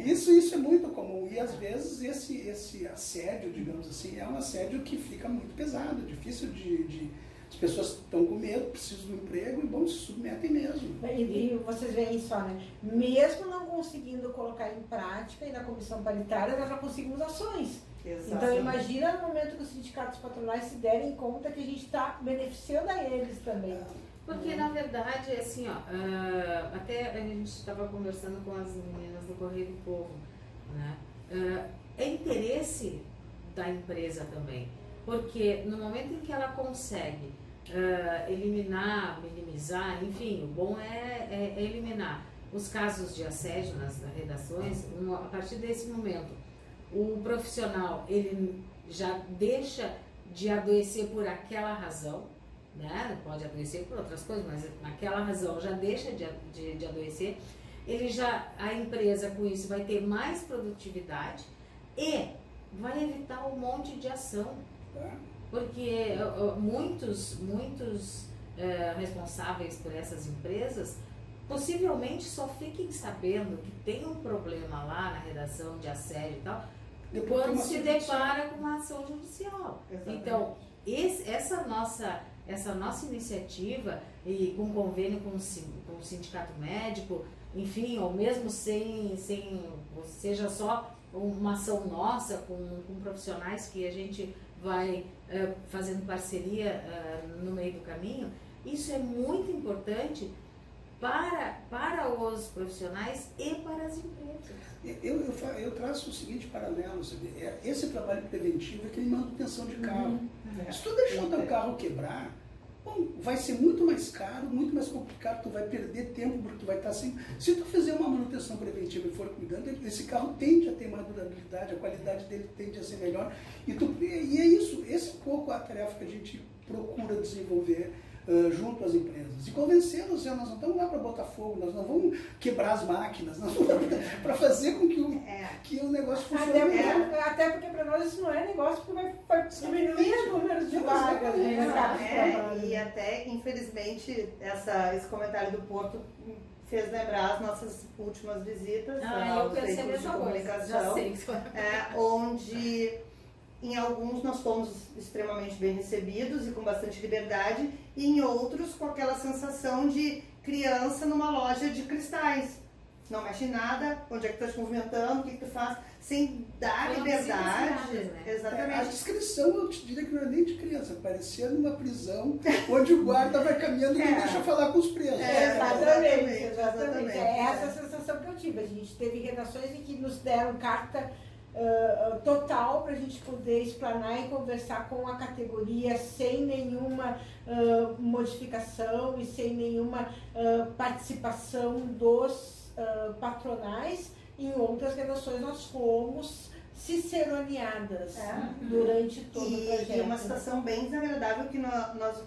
Isso é muito comum, e às vezes esse assédio, digamos assim, é um assédio que fica muito pesado, difícil as pessoas estão com medo, precisam do emprego e bom, se submetem mesmo. E vocês veem só, né? Mesmo não conseguindo colocar em prática, e na comissão paritária nós já conseguimos ações. Exatamente. Então imagina no momento que os sindicatos patronais se derem conta que a gente está beneficiando a eles também. Porque, na verdade, assim, ó, até a gente estava conversando com as meninas do Correio do Povo, né? É interesse da empresa também, porque no momento em que ela consegue eliminar, minimizar, enfim, o bom é eliminar os casos de assédio nas redações. A partir desse momento, o profissional, ele já deixa de adoecer por aquela razão, né? Pode adoecer por outras coisas, mas naquela razão já deixa de adoecer. A empresa com isso vai ter mais produtividade e vai evitar um monte de ação, porque muitos responsáveis por essas empresas possivelmente só fiquem sabendo que tem um problema lá na redação de assédio e tal, quando se depara com uma ação judicial. Exatamente. Então, essa nossa iniciativa, e com convênio com o sindicato médico, enfim, ou mesmo sem seja só uma ação nossa com profissionais que a gente vai fazendo parceria no meio do caminho, isso é muito importante para os profissionais e para as empresas. Eu traço o seguinte paralelo, sabe? Esse trabalho preventivo é que ele manutenção de carro. Se tu deixar o teu carro quebrar, bom, vai ser muito mais caro, muito mais complicado, tu vai perder tempo porque tu vai estar sem... Se tu fizer uma manutenção preventiva e for cuidando, esse carro tende a ter mais durabilidade, a qualidade dele tende a ser melhor. E é isso, esse é um pouco a tarefa que a gente procura desenvolver junto às empresas. E convencê-los, nós não estamos lá para botar fogo, nós não vamos quebrar as máquinas, nós vamos para fazer com que o negócio funcione. Até porque para nós isso não é negócio, porque vai diminuir o número de vagas. E até, infelizmente, esse comentário do Porto fez lembrar as nossas últimas visitas aos veículos de comunicação, onde em alguns nós fomos extremamente bem recebidos e com bastante liberdade, e em outros com aquela sensação de criança numa loja de cristais. Não mexe em nada, onde é que tu está te movimentando, o que tu faz, sem dar liberdade. Né? Exatamente. A descrição, eu te diria que não é nem de criança, parecia numa prisão onde o guarda vai caminhando e não deixa falar com os presos. Exatamente. É essa sensação que eu tive. A gente teve redações em que nos deram carta total para a gente poder explanar e conversar com a categoria sem nenhuma modificação e sem nenhuma participação dos patronais. Em outras redações nós fomos ciceroneadas durante todo o projeto. E uma situação bem desagradável que nós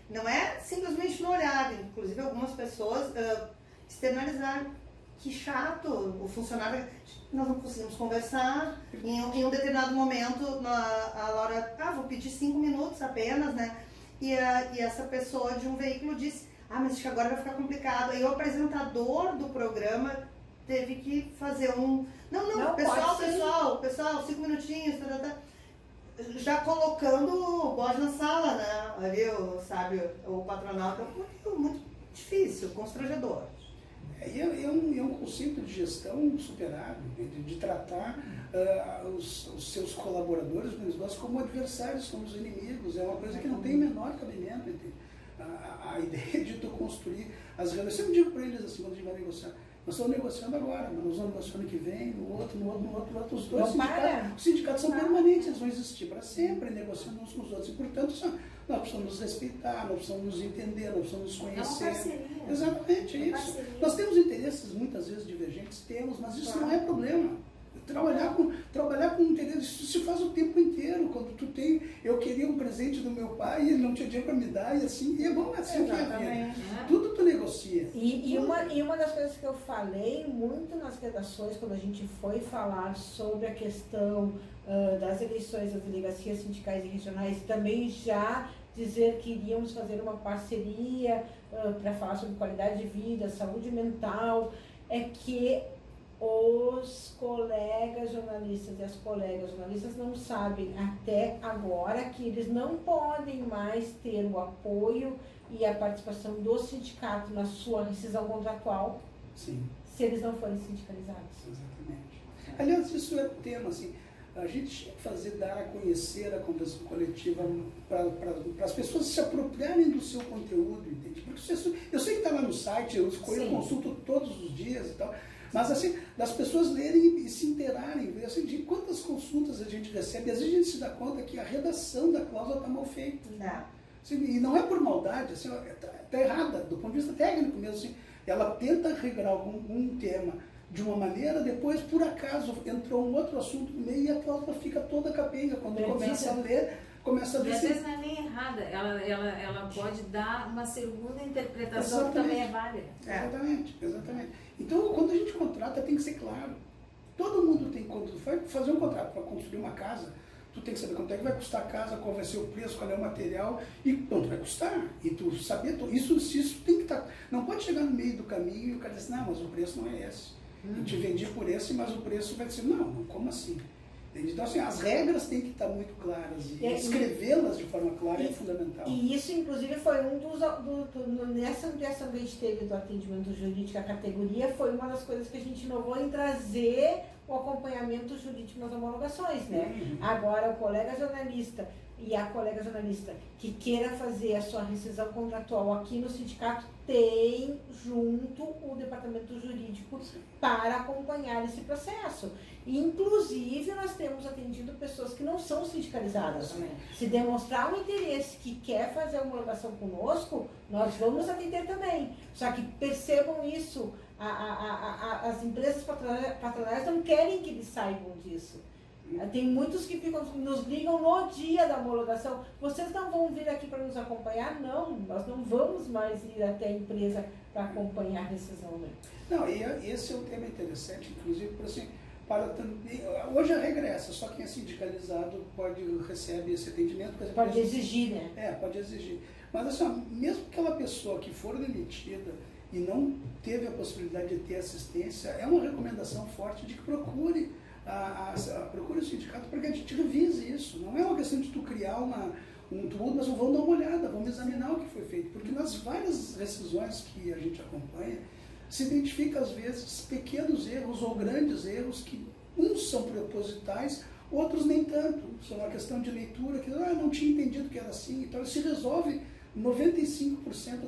não é simplesmente no olhar, inclusive algumas pessoas externalizaram. Que chato, o funcionário, nós não conseguimos conversar. Em um determinado momento, a Laura, vou pedir 5 minutos apenas, né? E essa pessoa de um veículo disse, mas acho que agora vai ficar complicado. Aí o apresentador do programa teve que fazer Não, pessoal, 5 minutinhos, já colocando o bode na sala, né? Ali, o patronal, então, muito difícil, constrangedor. É um conceito de gestão superado, de tratar os seus colaboradores do negócio como adversários, como os inimigos. É uma coisa que não tem o menor cabimento. A ideia de tu construir as relações. Eu sempre digo para eles assim, quando a gente vai negociar, Nós estamos negociando agora, mas nós vamos negociando que vem, no outro, os dois Não para. os sindicatos são permanentes, eles vão existir para sempre, negociando uns com os outros. E, portanto, nós precisamos nos respeitar, nós precisamos nos entender, nós precisamos nos conhecer. É uma parceria. Exatamente, é isso. Parceria. Nós temos interesses muitas vezes divergentes, mas isso não é problema. Trabalhar com interesse, isso se faz o tempo inteiro. Quando eu queria um presente do meu pai e ele não tinha dinheiro para me dar, e assim, e é bom, assim que é a vida. Tudo tu negocia. E uma das coisas que eu falei muito nas redações, quando a gente foi falar sobre a questão das eleições das delegacias sindicais e regionais, também já dizer que iríamos fazer uma parceria para falar sobre qualidade de vida, saúde mental, é que os colegas jornalistas e as colegas jornalistas não sabem até agora que eles não podem mais ter o apoio e a participação do sindicato na sua rescisão contratual. Sim. Se eles não forem sindicalizados. Exatamente. Aliás, isso é um tema, assim, a gente tinha que dar a conhecer a convenção coletiva para as pessoas se apropriarem do seu conteúdo, entende? Porque eu sei que está lá no site, eu consulto todos os dias e tal, mas assim, das pessoas lerem e se inteirarem, ver assim, de quantas consultas a gente recebe, às vezes a gente se dá conta que a redação da cláusula está mal feita. Assim, e não é por maldade, assim, está errada, do ponto de vista técnico mesmo. Assim, ela tenta regrar algum tema de uma maneira, depois, por acaso, entrou um outro assunto no meio e a cláusula fica toda capenga. Quando começa a ler, começa a ver... E às vezes não é nem errada, ela pode dar uma segunda interpretação que também é válida. Exatamente. Então, quando a gente contrata, tem que ser claro. Todo mundo tem, quando vai fazer um contrato para construir uma casa, tu tem que saber quanto é que vai custar a casa, qual vai ser o preço, qual é o material e quanto vai custar. E tu saber, isso tem que estar... Não pode chegar no meio do caminho e o cara dizer, não, mas o preço não é esse. Eu te vendi por esse, mas o preço vai ser... Não, como assim? Então, assim, as regras têm que estar muito claras e escrevê-las de forma clara é fundamental. E isso, inclusive, foi um nessa ampliação que a gente teve do atendimento jurídico à categoria, foi uma das coisas que a gente inovou em trazer o acompanhamento jurídico nas homologações, né? Agora, o colega jornalista e a colega jornalista que queira fazer a sua rescisão contratual aqui no sindicato tem junto o departamento jurídico para acompanhar esse processo. Inclusive, nós temos atendido pessoas que não são sindicalizadas. Se demonstrar um interesse que quer fazer a homologação conosco, nós vamos atender também. Só que percebam isso, as empresas patronais não querem que eles saibam disso. Tem muitos que nos ligam no dia da homologação. Vocês não vão vir aqui para nos acompanhar? Não, nós não vamos mais ir até a empresa para acompanhar a rescisão. Né? Não, e esse é um tema interessante, inclusive, por assim, hoje a regra é essa, só quem é sindicalizado recebe esse atendimento. Pode exigir, né? Pode exigir. Mas assim, mesmo aquela pessoa que for demitida e não teve a possibilidade de ter assistência, é uma recomendação forte de que procure o sindicato para que a gente revise isso. Não é uma questão de tu criar um tudo, mas vamos dar uma olhada, vamos examinar o que foi feito. Porque nas várias rescisões que a gente acompanha, se identifica às vezes pequenos erros ou grandes erros que uns são propositais, outros nem tanto. São uma questão de leitura, que não tinha entendido que era assim. Então se resolve 95%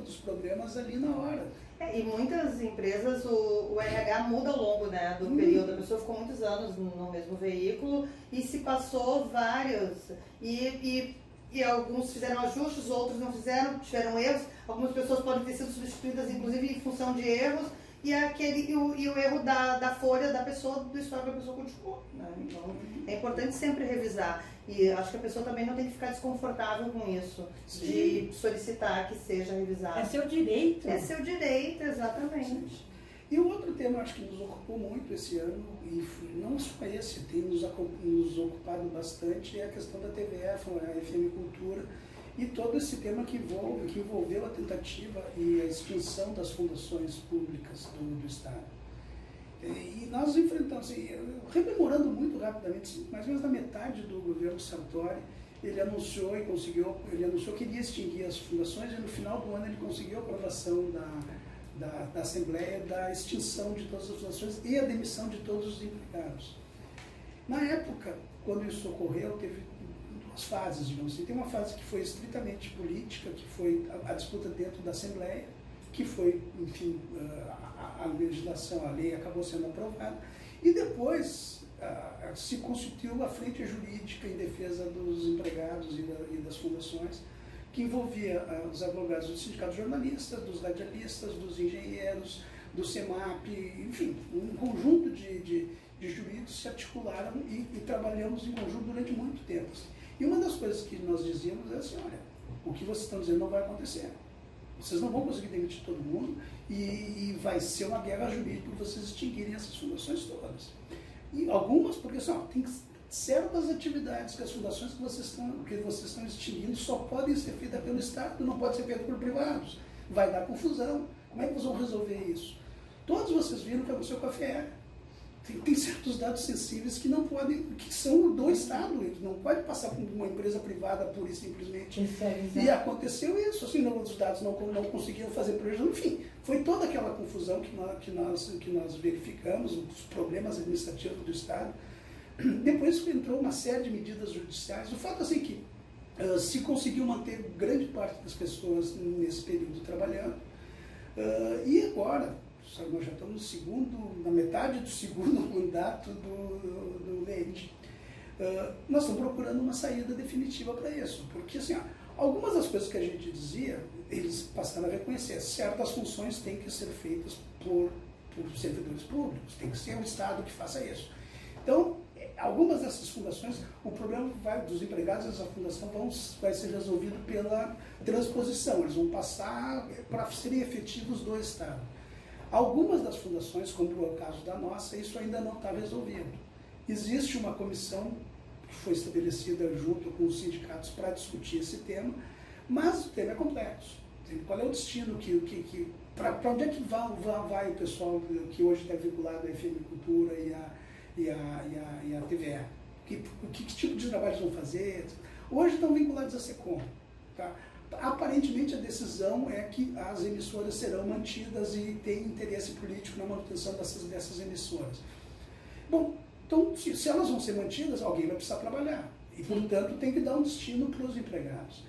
dos problemas ali na hora. E muitas empresas, o RH muda ao longo, né, do período. A pessoa ficou muitos anos no mesmo veículo e se passou vários. E alguns fizeram ajustes, outros não fizeram, tiveram erros. Algumas pessoas podem ter sido substituídas, inclusive, em função de erros. E o erro da folha da pessoa, do histórico da pessoa continuou. Né? Então, é importante sempre revisar. E acho que a pessoa também não tem que ficar desconfortável com isso, de solicitar que seja revisado. É seu direito. É seu direito, exatamente. E o outro tema, acho que nos ocupou muito esse ano, e não só esse, tem nos ocupado bastante, é a questão da TVF, a FM Cultura, e todo esse tema que envolveu a tentativa e a extinção das fundações públicas do Estado. E nós enfrentamos, assim, rememorando muito rapidamente, mais ou menos na metade do governo Sartori, ele anunciou que iria extinguir as fundações, e no final do ano ele conseguiu a aprovação da Assembleia da extinção de todas as fundações e a demissão de todos os empregados. Na época, quando isso ocorreu, teve duas fases, digamos assim. Tem uma fase que foi estritamente política, que foi a disputa dentro da Assembleia, que foi, enfim, a legislação, a lei acabou sendo aprovada, e depois se constituiu a frente jurídica em defesa dos empregados e das fundações, que envolvia os advogados do Sindicato de Jornalistas, dos radialistas, dos engenheiros, do SEMAP, enfim, um conjunto de jurídicos se articularam e trabalhamos em conjunto durante muito tempo. E uma das coisas que nós dizíamos é assim, olha, o que vocês estão dizendo não vai acontecer. Vocês não vão conseguir demitir todo mundo e vai ser uma guerra jurídica para vocês extinguirem essas fundações todas. E algumas, porque assim, tem certas atividades que as fundações que vocês estão extinguindo só podem ser feitas pelo Estado, não pode ser feita por privados. Vai dar confusão. Como é que vocês vão resolver isso? Todos vocês viram o que aconteceu com a FER. Tem certos dados sensíveis que não podem, que são do Estado, não pode passar por uma empresa privada pura e simplesmente. E aconteceu isso, assim, os dados não conseguiram fazer prejuízo, enfim, foi toda aquela confusão que nós verificamos, os problemas administrativos do Estado. Depois entrou uma série de medidas judiciais. O fato assim que se conseguiu manter grande parte das pessoas nesse período trabalhando, e agora, nós já estamos na metade do segundo mandato do Leite. Nós estamos procurando uma saída definitiva para isso, porque assim, algumas das coisas que a gente dizia, eles passaram a reconhecer, certas funções têm que ser feitas por servidores públicos, tem que ser o Estado que faça isso. Então, algumas dessas fundações, o problema dos empregados dessa fundação vai ser resolvido pela transposição, eles vão passar para serem efetivos do Estado. Algumas das fundações, como é o caso da nossa, isso ainda não está resolvido. Existe uma comissão que foi estabelecida junto com os sindicatos para discutir esse tema, mas o tema é complexo. Qual é o destino para onde é que vai o pessoal que hoje está vinculado à FM Cultura e a TVE? Que tipo de trabalho eles vão fazer? Hoje estão vinculados à SECOM. Tá? Aparentemente a decisão é que as emissoras serão mantidas e tem interesse político na manutenção dessas emissoras. Bom, então se elas vão ser mantidas, alguém vai precisar trabalhar. E, portanto, tem que dar um destino para os empregados.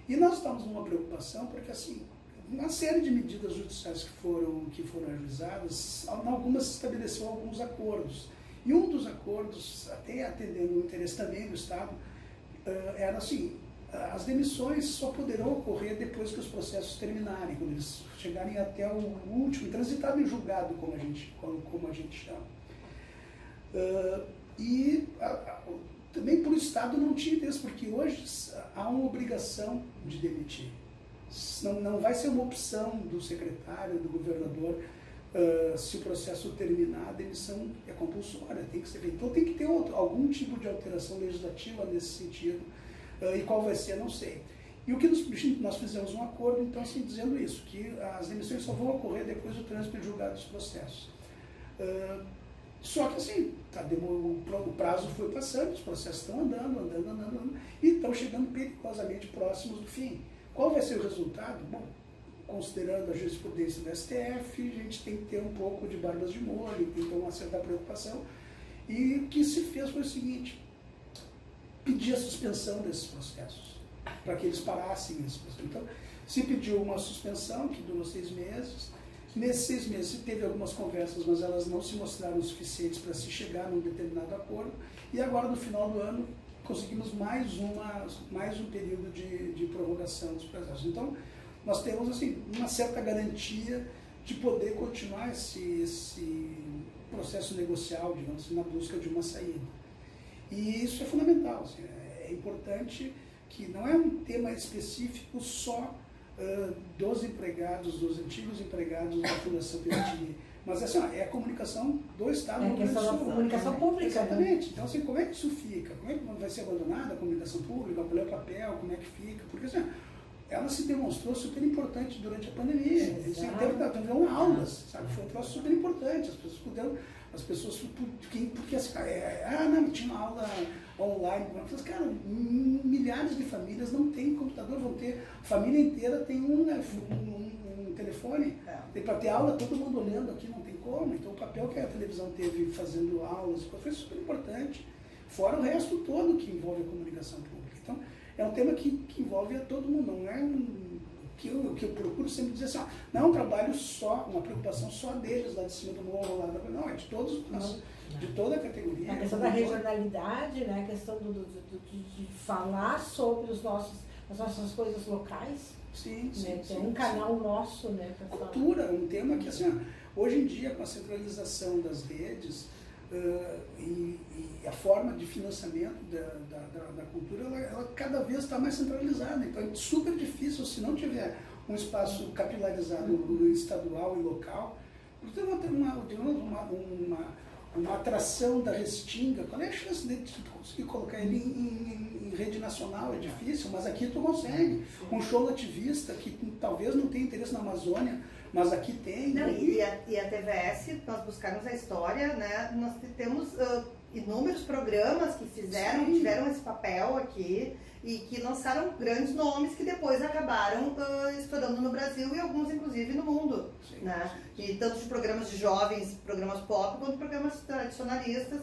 E nós estamos numa preocupação porque, assim, uma série de medidas judiciais que foram ajuizadas, algumas se estabeleceu alguns acordos. E um dos acordos, até atendendo o interesse também do Estado, era assim, as demissões só poderão ocorrer depois que os processos terminarem, quando eles chegarem até o último, transitado em julgado, como a gente chama. Também por o Estado não tinha interesse, porque hoje há uma obrigação de demitir. Não vai ser uma opção do secretário, do governador, se o processo terminar, a demissão é compulsória, tem que ser feita. Então tem que ter algum tipo de alteração legislativa nesse sentido. E qual vai ser, não sei. E o que nós fizemos um acordo, então, assim, dizendo isso, que as demissões só vão ocorrer depois do trânsito julgado dos processos. Só que, assim, o prazo foi passando, os processos estão andando, e estão chegando perigosamente próximos do fim. Qual vai ser o resultado? Bom, considerando a jurisprudência do STF, a gente tem que ter um pouco de barbas de molho, tem que ter uma certa preocupação. E o que se fez foi o seguinte: pedir a suspensão desses processos, para que eles parassem esse processo. Então, se pediu uma suspensão, que durou 6 meses. Nesses 6 meses se teve algumas conversas, mas elas não se mostraram suficientes para se chegar num determinado acordo. E agora, no final do ano, conseguimos mais um período de prorrogação dos processos. Então, nós temos assim, uma certa garantia de poder continuar esse processo negocial, digamos assim, na busca de uma saída. E isso é fundamental, assim, é importante que não é um tema específico só dos empregados, dos antigos empregados da Fundação Piratini, mas assim, é a comunicação do Estado. É a questão da comunicação pública. Exatamente. Né? Então, assim, como é que isso fica? Como é que vai ser abandonada a comunicação pública? Qual é o papel? Como é que fica? Porque assim, ela se demonstrou super importante durante a pandemia. Tiveram aulas, sabe? Foi um troço super importante. As pessoas porque assim, não, tinha uma aula online. Cara, milhares de famílias não têm computador, vão ter, a família inteira tem um telefone. Para ter aula, todo mundo olhando aqui, não tem como. Então, o papel que a televisão teve fazendo aulas foi super importante. Fora o resto todo que envolve a comunicação pública. Então, é um tema que envolve a todo mundo, não é que eu procuro sempre dizer assim, não é um trabalho só, uma preocupação só deles lá de cima do morro, lá, não, é de todos nós, de toda a categoria. A questão da regionalidade, né? A questão de falar sobre as nossas coisas locais. Sim, sim, Né? sim, Tem um canal nosso, né? Pra falar. Cultura, um tema que, assim, hoje em dia, com a centralização das redes e a forma de financiamento da cultura, ela cada vez está mais centralizada. Então é super difícil, se não tiver um espaço capilarizado estadual e local, porque uma atração da Restinga, qual é a chance de tu conseguir colocar ele em rede nacional? É difícil, mas aqui tu consegue. Um show ativista que talvez não tenha interesse na Amazônia, mas aqui tem. Não, e a TVS, nós buscarmos a história, né? Nós temos inúmeros programas que tiveram esse papel aqui e que lançaram grandes nomes que depois acabaram estourando no Brasil e alguns inclusive no mundo. Sim, Né? E tanto de programas de jovens, programas pop, quanto programas tradicionalistas.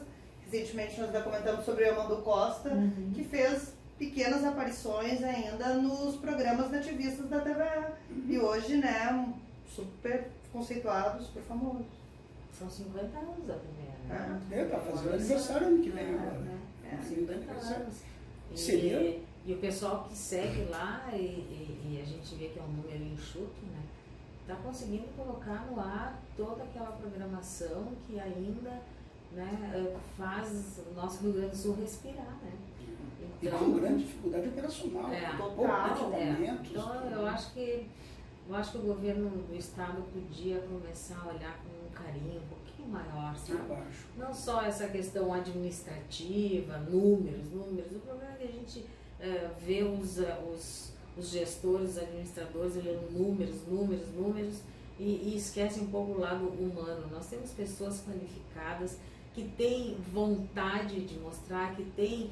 Recentemente nós já comentamos sobre o Amando Costa, que fez pequenas aparições ainda nos programas nativistas da TVE. E hoje, né, super conceituados, super famosos. São 50 anos da primeira, né? Tá fazendo aniversário ano que vem agora. Né? É, 50 anos. Seria? E o pessoal que segue lá, e a gente vê que é um número enxuto, né? Está conseguindo colocar no ar toda aquela programação que ainda, né, faz o nosso Rio Grande do Sul respirar, né? E com grande dificuldade operacional. Equipamentos. Então eu acho que o governo do estado podia começar a olhar com um carinho um pouquinho maior, sabe? Não só essa questão administrativa, números. O problema é que a gente vê os gestores, os administradores olhando números e esquece um pouco o lado humano. Nós temos pessoas qualificadas que têm vontade de mostrar, que têm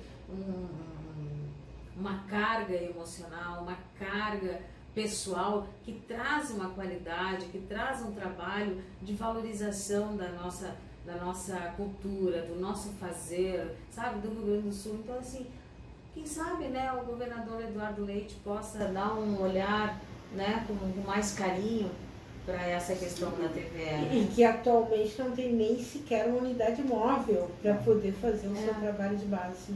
uma carga emocional, uma carga pessoal, que traz uma qualidade, que traz um trabalho de valorização da nossa cultura, do nosso fazer, sabe, do Rio Grande do Sul. Então, assim, quem sabe, né, o governador Eduardo Leite possa dar um olhar, né, com mais carinho para essa questão da TVE. E que atualmente não tem nem sequer uma unidade móvel para poder fazer o seu trabalho de base.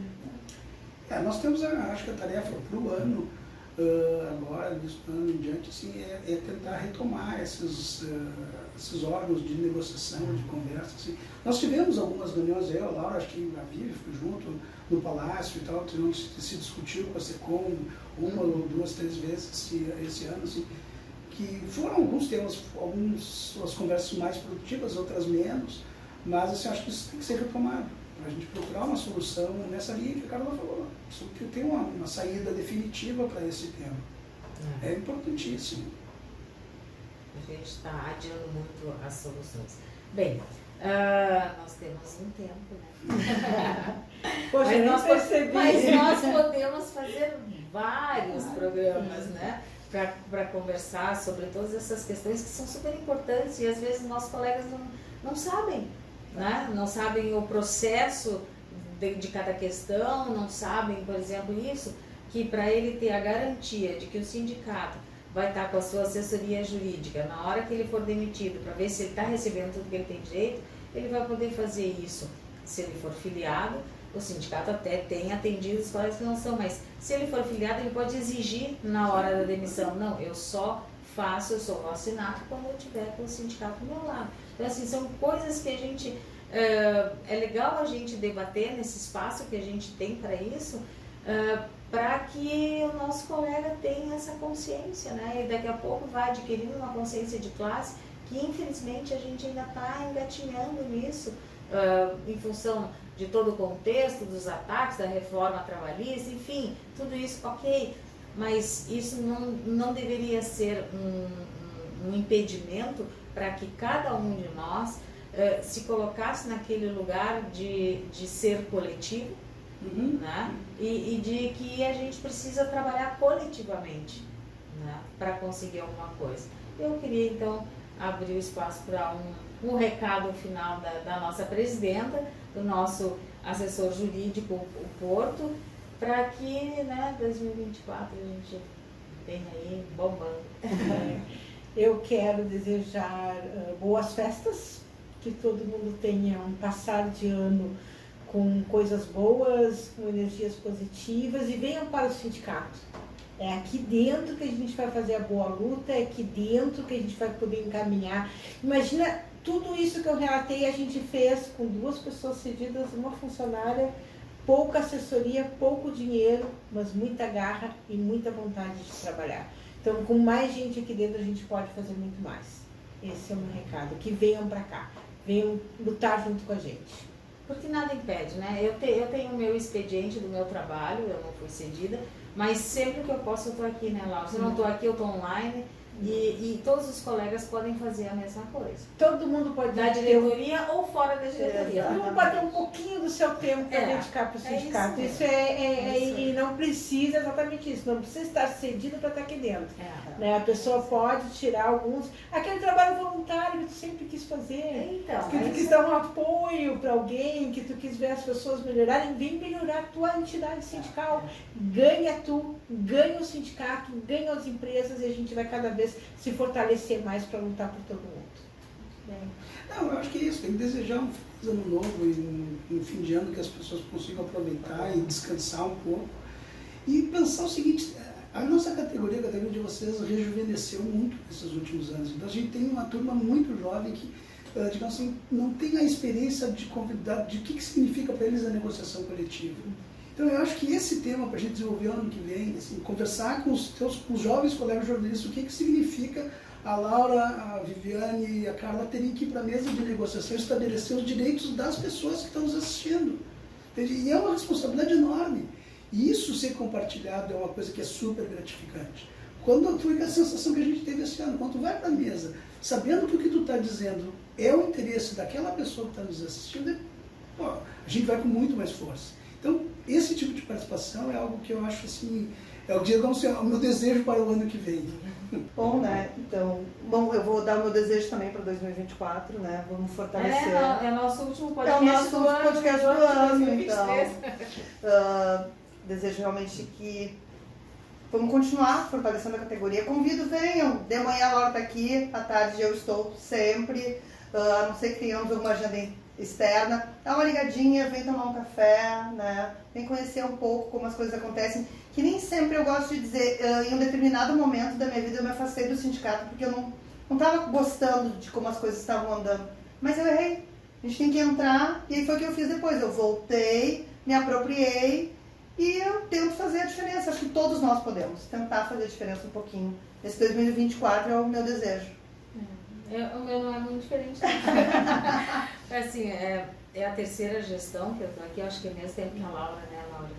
Nós temos, acho que a tarefa para o ano, agora, desse ano em diante, assim, é tentar retomar esses órgãos de negociação, de conversa. Assim. Nós tivemos algumas reuniões, eu, a Laura, acho que a Vivi foi junto no Palácio e tal, se discutiu com a SECOM uma ou duas, três vezes esse ano, assim, que foram alguns temas, algumas conversas mais produtivas, outras menos, mas assim, acho que isso tem que ser retomado, para a gente procurar uma solução nessa linha que a Carla falou, que tem uma saída definitiva para esse tema. É importantíssimo. A gente está adiando muito as soluções. Bem, nós temos um tempo, né? Poxa, mas nós podemos fazer vários programas, né? Para conversar sobre todas essas questões que são super importantes e às vezes nossos colegas não sabem, né? Não sabem o processo de cada questão, não sabem, por exemplo, isso, que para ele ter a garantia de que o sindicato vai estar com a sua assessoria jurídica na hora que ele for demitido, para ver se ele está recebendo tudo que ele tem direito, ele vai poder fazer isso. Se ele for filiado, o sindicato até tem atendido os colegas que não são, mas se ele for filiado, ele pode exigir na hora da demissão. Não, eu só vou assinar quando eu tiver com o sindicato do meu lado. Então, assim, são coisas que a gente... é legal a gente debater nesse espaço que a gente tem para isso, para que o nosso colega tenha essa consciência, né? E daqui a pouco vai adquirindo uma consciência de classe que, infelizmente, a gente ainda está engatinhando nisso, em função de todo o contexto, dos ataques, da reforma trabalhista, enfim, tudo isso, ok, mas isso não deveria ser um impedimento para que cada um de nós se colocasse naquele lugar de ser coletivo, né? E de que a gente precisa trabalhar coletivamente, né? Para conseguir alguma coisa. Eu queria, então, abrir o espaço para um recado final da nossa presidenta, do nosso assessor jurídico, o Porto, para que, né, 2024 a gente Vem aí, bombando. Eu quero desejar boas festas, que todo mundo tenha um passar de ano com coisas boas, com energias positivas, e venham para o sindicato. É aqui dentro que a gente vai fazer a boa luta, é aqui dentro que a gente vai poder encaminhar. Imagina, tudo isso que eu relatei a gente fez com 2 pessoas cedidas, uma funcionária, pouca assessoria, pouco dinheiro, mas muita garra e muita vontade de trabalhar. Então, com mais gente aqui dentro, a gente pode fazer muito mais. Esse é o meu recado, que venham para cá, venham lutar junto com a gente. Porque nada impede, né? Eu tenho o meu expediente do meu trabalho, eu não fui cedida, mas sempre que eu posso eu estou aqui, né, Laura? Se eu não estou aqui, eu estou online. E todos os colegas podem fazer a mesma coisa. Todo mundo pode da diretoria ou fora da diretoria. Todo mundo pode ter um pouquinho do seu tempo para dedicar para o sindicato. Isso e não precisa exatamente isso. Não precisa estar cedido para estar aqui dentro. Né? A pessoa pode tirar alguns. Aquele trabalho voluntário que tu sempre quis fazer. Então, que tu quis dar um apoio para alguém, que tu quis ver as pessoas melhorarem. Vem melhorar a tua entidade sindical. Ganha tu, ganha o sindicato, ganha as empresas, e a gente vai cada vez se fortalecer mais para lutar por todo mundo. Não, eu acho que é isso, tem que desejar um feliz ano novo e um fim de ano que as pessoas consigam aproveitar e descansar um pouco. E pensar o seguinte, a nossa categoria, a categoria de vocês, rejuvenesceu muito nesses últimos anos. Então a gente tem uma turma muito jovem que, digamos assim, não tem a experiência de convidar, de o que significa para eles a negociação coletiva. Então eu acho que esse tema para a gente desenvolver ano que vem, assim, conversar com os jovens colegas jornalistas, o que significa a Laura, a Viviane e a Carla terem que ir para a mesa de negociação e estabelecer os direitos das pessoas que estão nos assistindo. Entende? E é uma responsabilidade enorme. E isso ser compartilhado é uma coisa que é super gratificante. Quando foi a sensação que a gente teve esse ano, quando tu vai para a mesa, sabendo que o que tu está dizendo é o interesse daquela pessoa que está nos assistindo, pô, a gente vai com muito mais força. Então, esse tipo de participação é algo que eu acho assim, digamos, o meu desejo para o ano que vem. Bom, né? Então, eu vou dar o meu desejo também para 2024, né? Vamos fortalecer. É nosso último podcast. É o nosso último podcast do ano, 2023. Então. Desejo realmente que vamos continuar fortalecendo a categoria. Convido, venham. De manhã a Laura está aqui, à tarde eu estou sempre. A não ser que tenhamos alguma agenda externa, dá uma ligadinha, vem tomar um café, né? Vem conhecer um pouco como as coisas acontecem, que nem sempre eu gosto de dizer, em um determinado momento da minha vida eu me afastei do sindicato porque eu não estava gostando de como as coisas estavam andando, mas eu errei, a gente tem que entrar, e aí foi o que eu fiz depois, eu voltei, me apropriei e eu tento fazer a diferença, acho que todos nós podemos tentar fazer a diferença um pouquinho. Esse 2024 é o meu desejo. O meu não é muito diferente. Assim, é a terceira gestão que eu estou aqui, acho que é mesmo tempo que a Laura, né, Laura?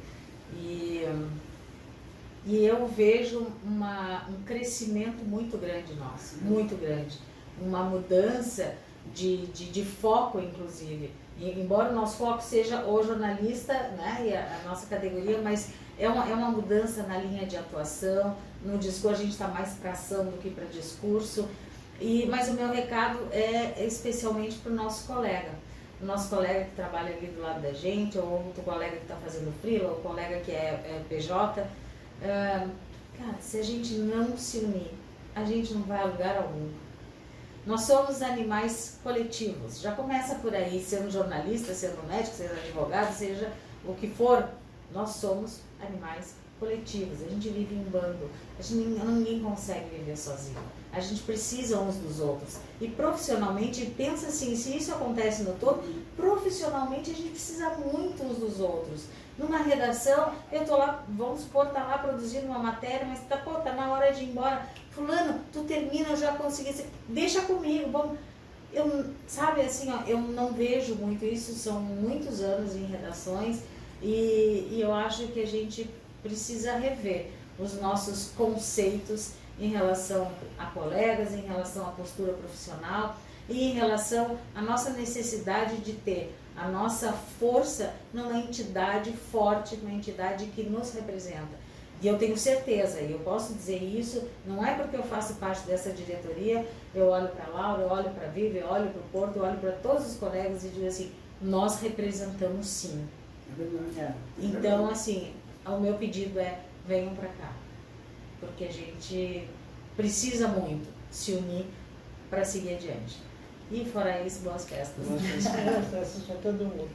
E eu vejo um crescimento muito grande nosso, muito grande. Uma mudança de foco, inclusive. E, embora o nosso foco seja o jornalista, né, e a nossa categoria, mas é uma mudança na linha de atuação, no discurso a gente está mais para ação do que para discurso. Mas o meu recado é especialmente para o nosso colega que trabalha ali do lado da gente, ou outro colega que está fazendo freela, ou colega que é PJ. Cara, se a gente não se unir, a gente não vai a lugar algum. Nós somos animais coletivos, já começa por aí, sendo jornalista, sendo médico, sendo advogado, seja o que for, nós somos animais coletivos, a gente vive em bando, ninguém consegue viver sozinho. A gente precisa uns dos outros. E profissionalmente, pensa assim, se isso acontece no todo, profissionalmente a gente precisa muito uns dos outros. Numa redação, eu tô lá, vamos supor, tá lá produzindo uma matéria, mas tá na hora de ir embora. Fulano, tu termina, eu já consegui, deixa comigo, vamos. Sabe assim, ó, eu não vejo muito isso, são muitos anos em redações, e eu acho que a gente precisa rever os nossos conceitos em relação a colegas, em relação à postura profissional e em relação à nossa necessidade de ter a nossa força numa entidade forte, numa entidade que nos representa. E eu tenho certeza, e eu posso dizer isso, não é porque eu faço parte dessa diretoria, eu olho para a Laura, eu olho para a Vivi, eu olho para o Porto, eu olho para todos os colegas e digo assim, nós representamos sim. É verdade. Então, assim, o meu pedido é, venham para cá. porque a gente precisa muito se unir para seguir adiante. E fora isso, boas festas. Boas festas para todo mundo.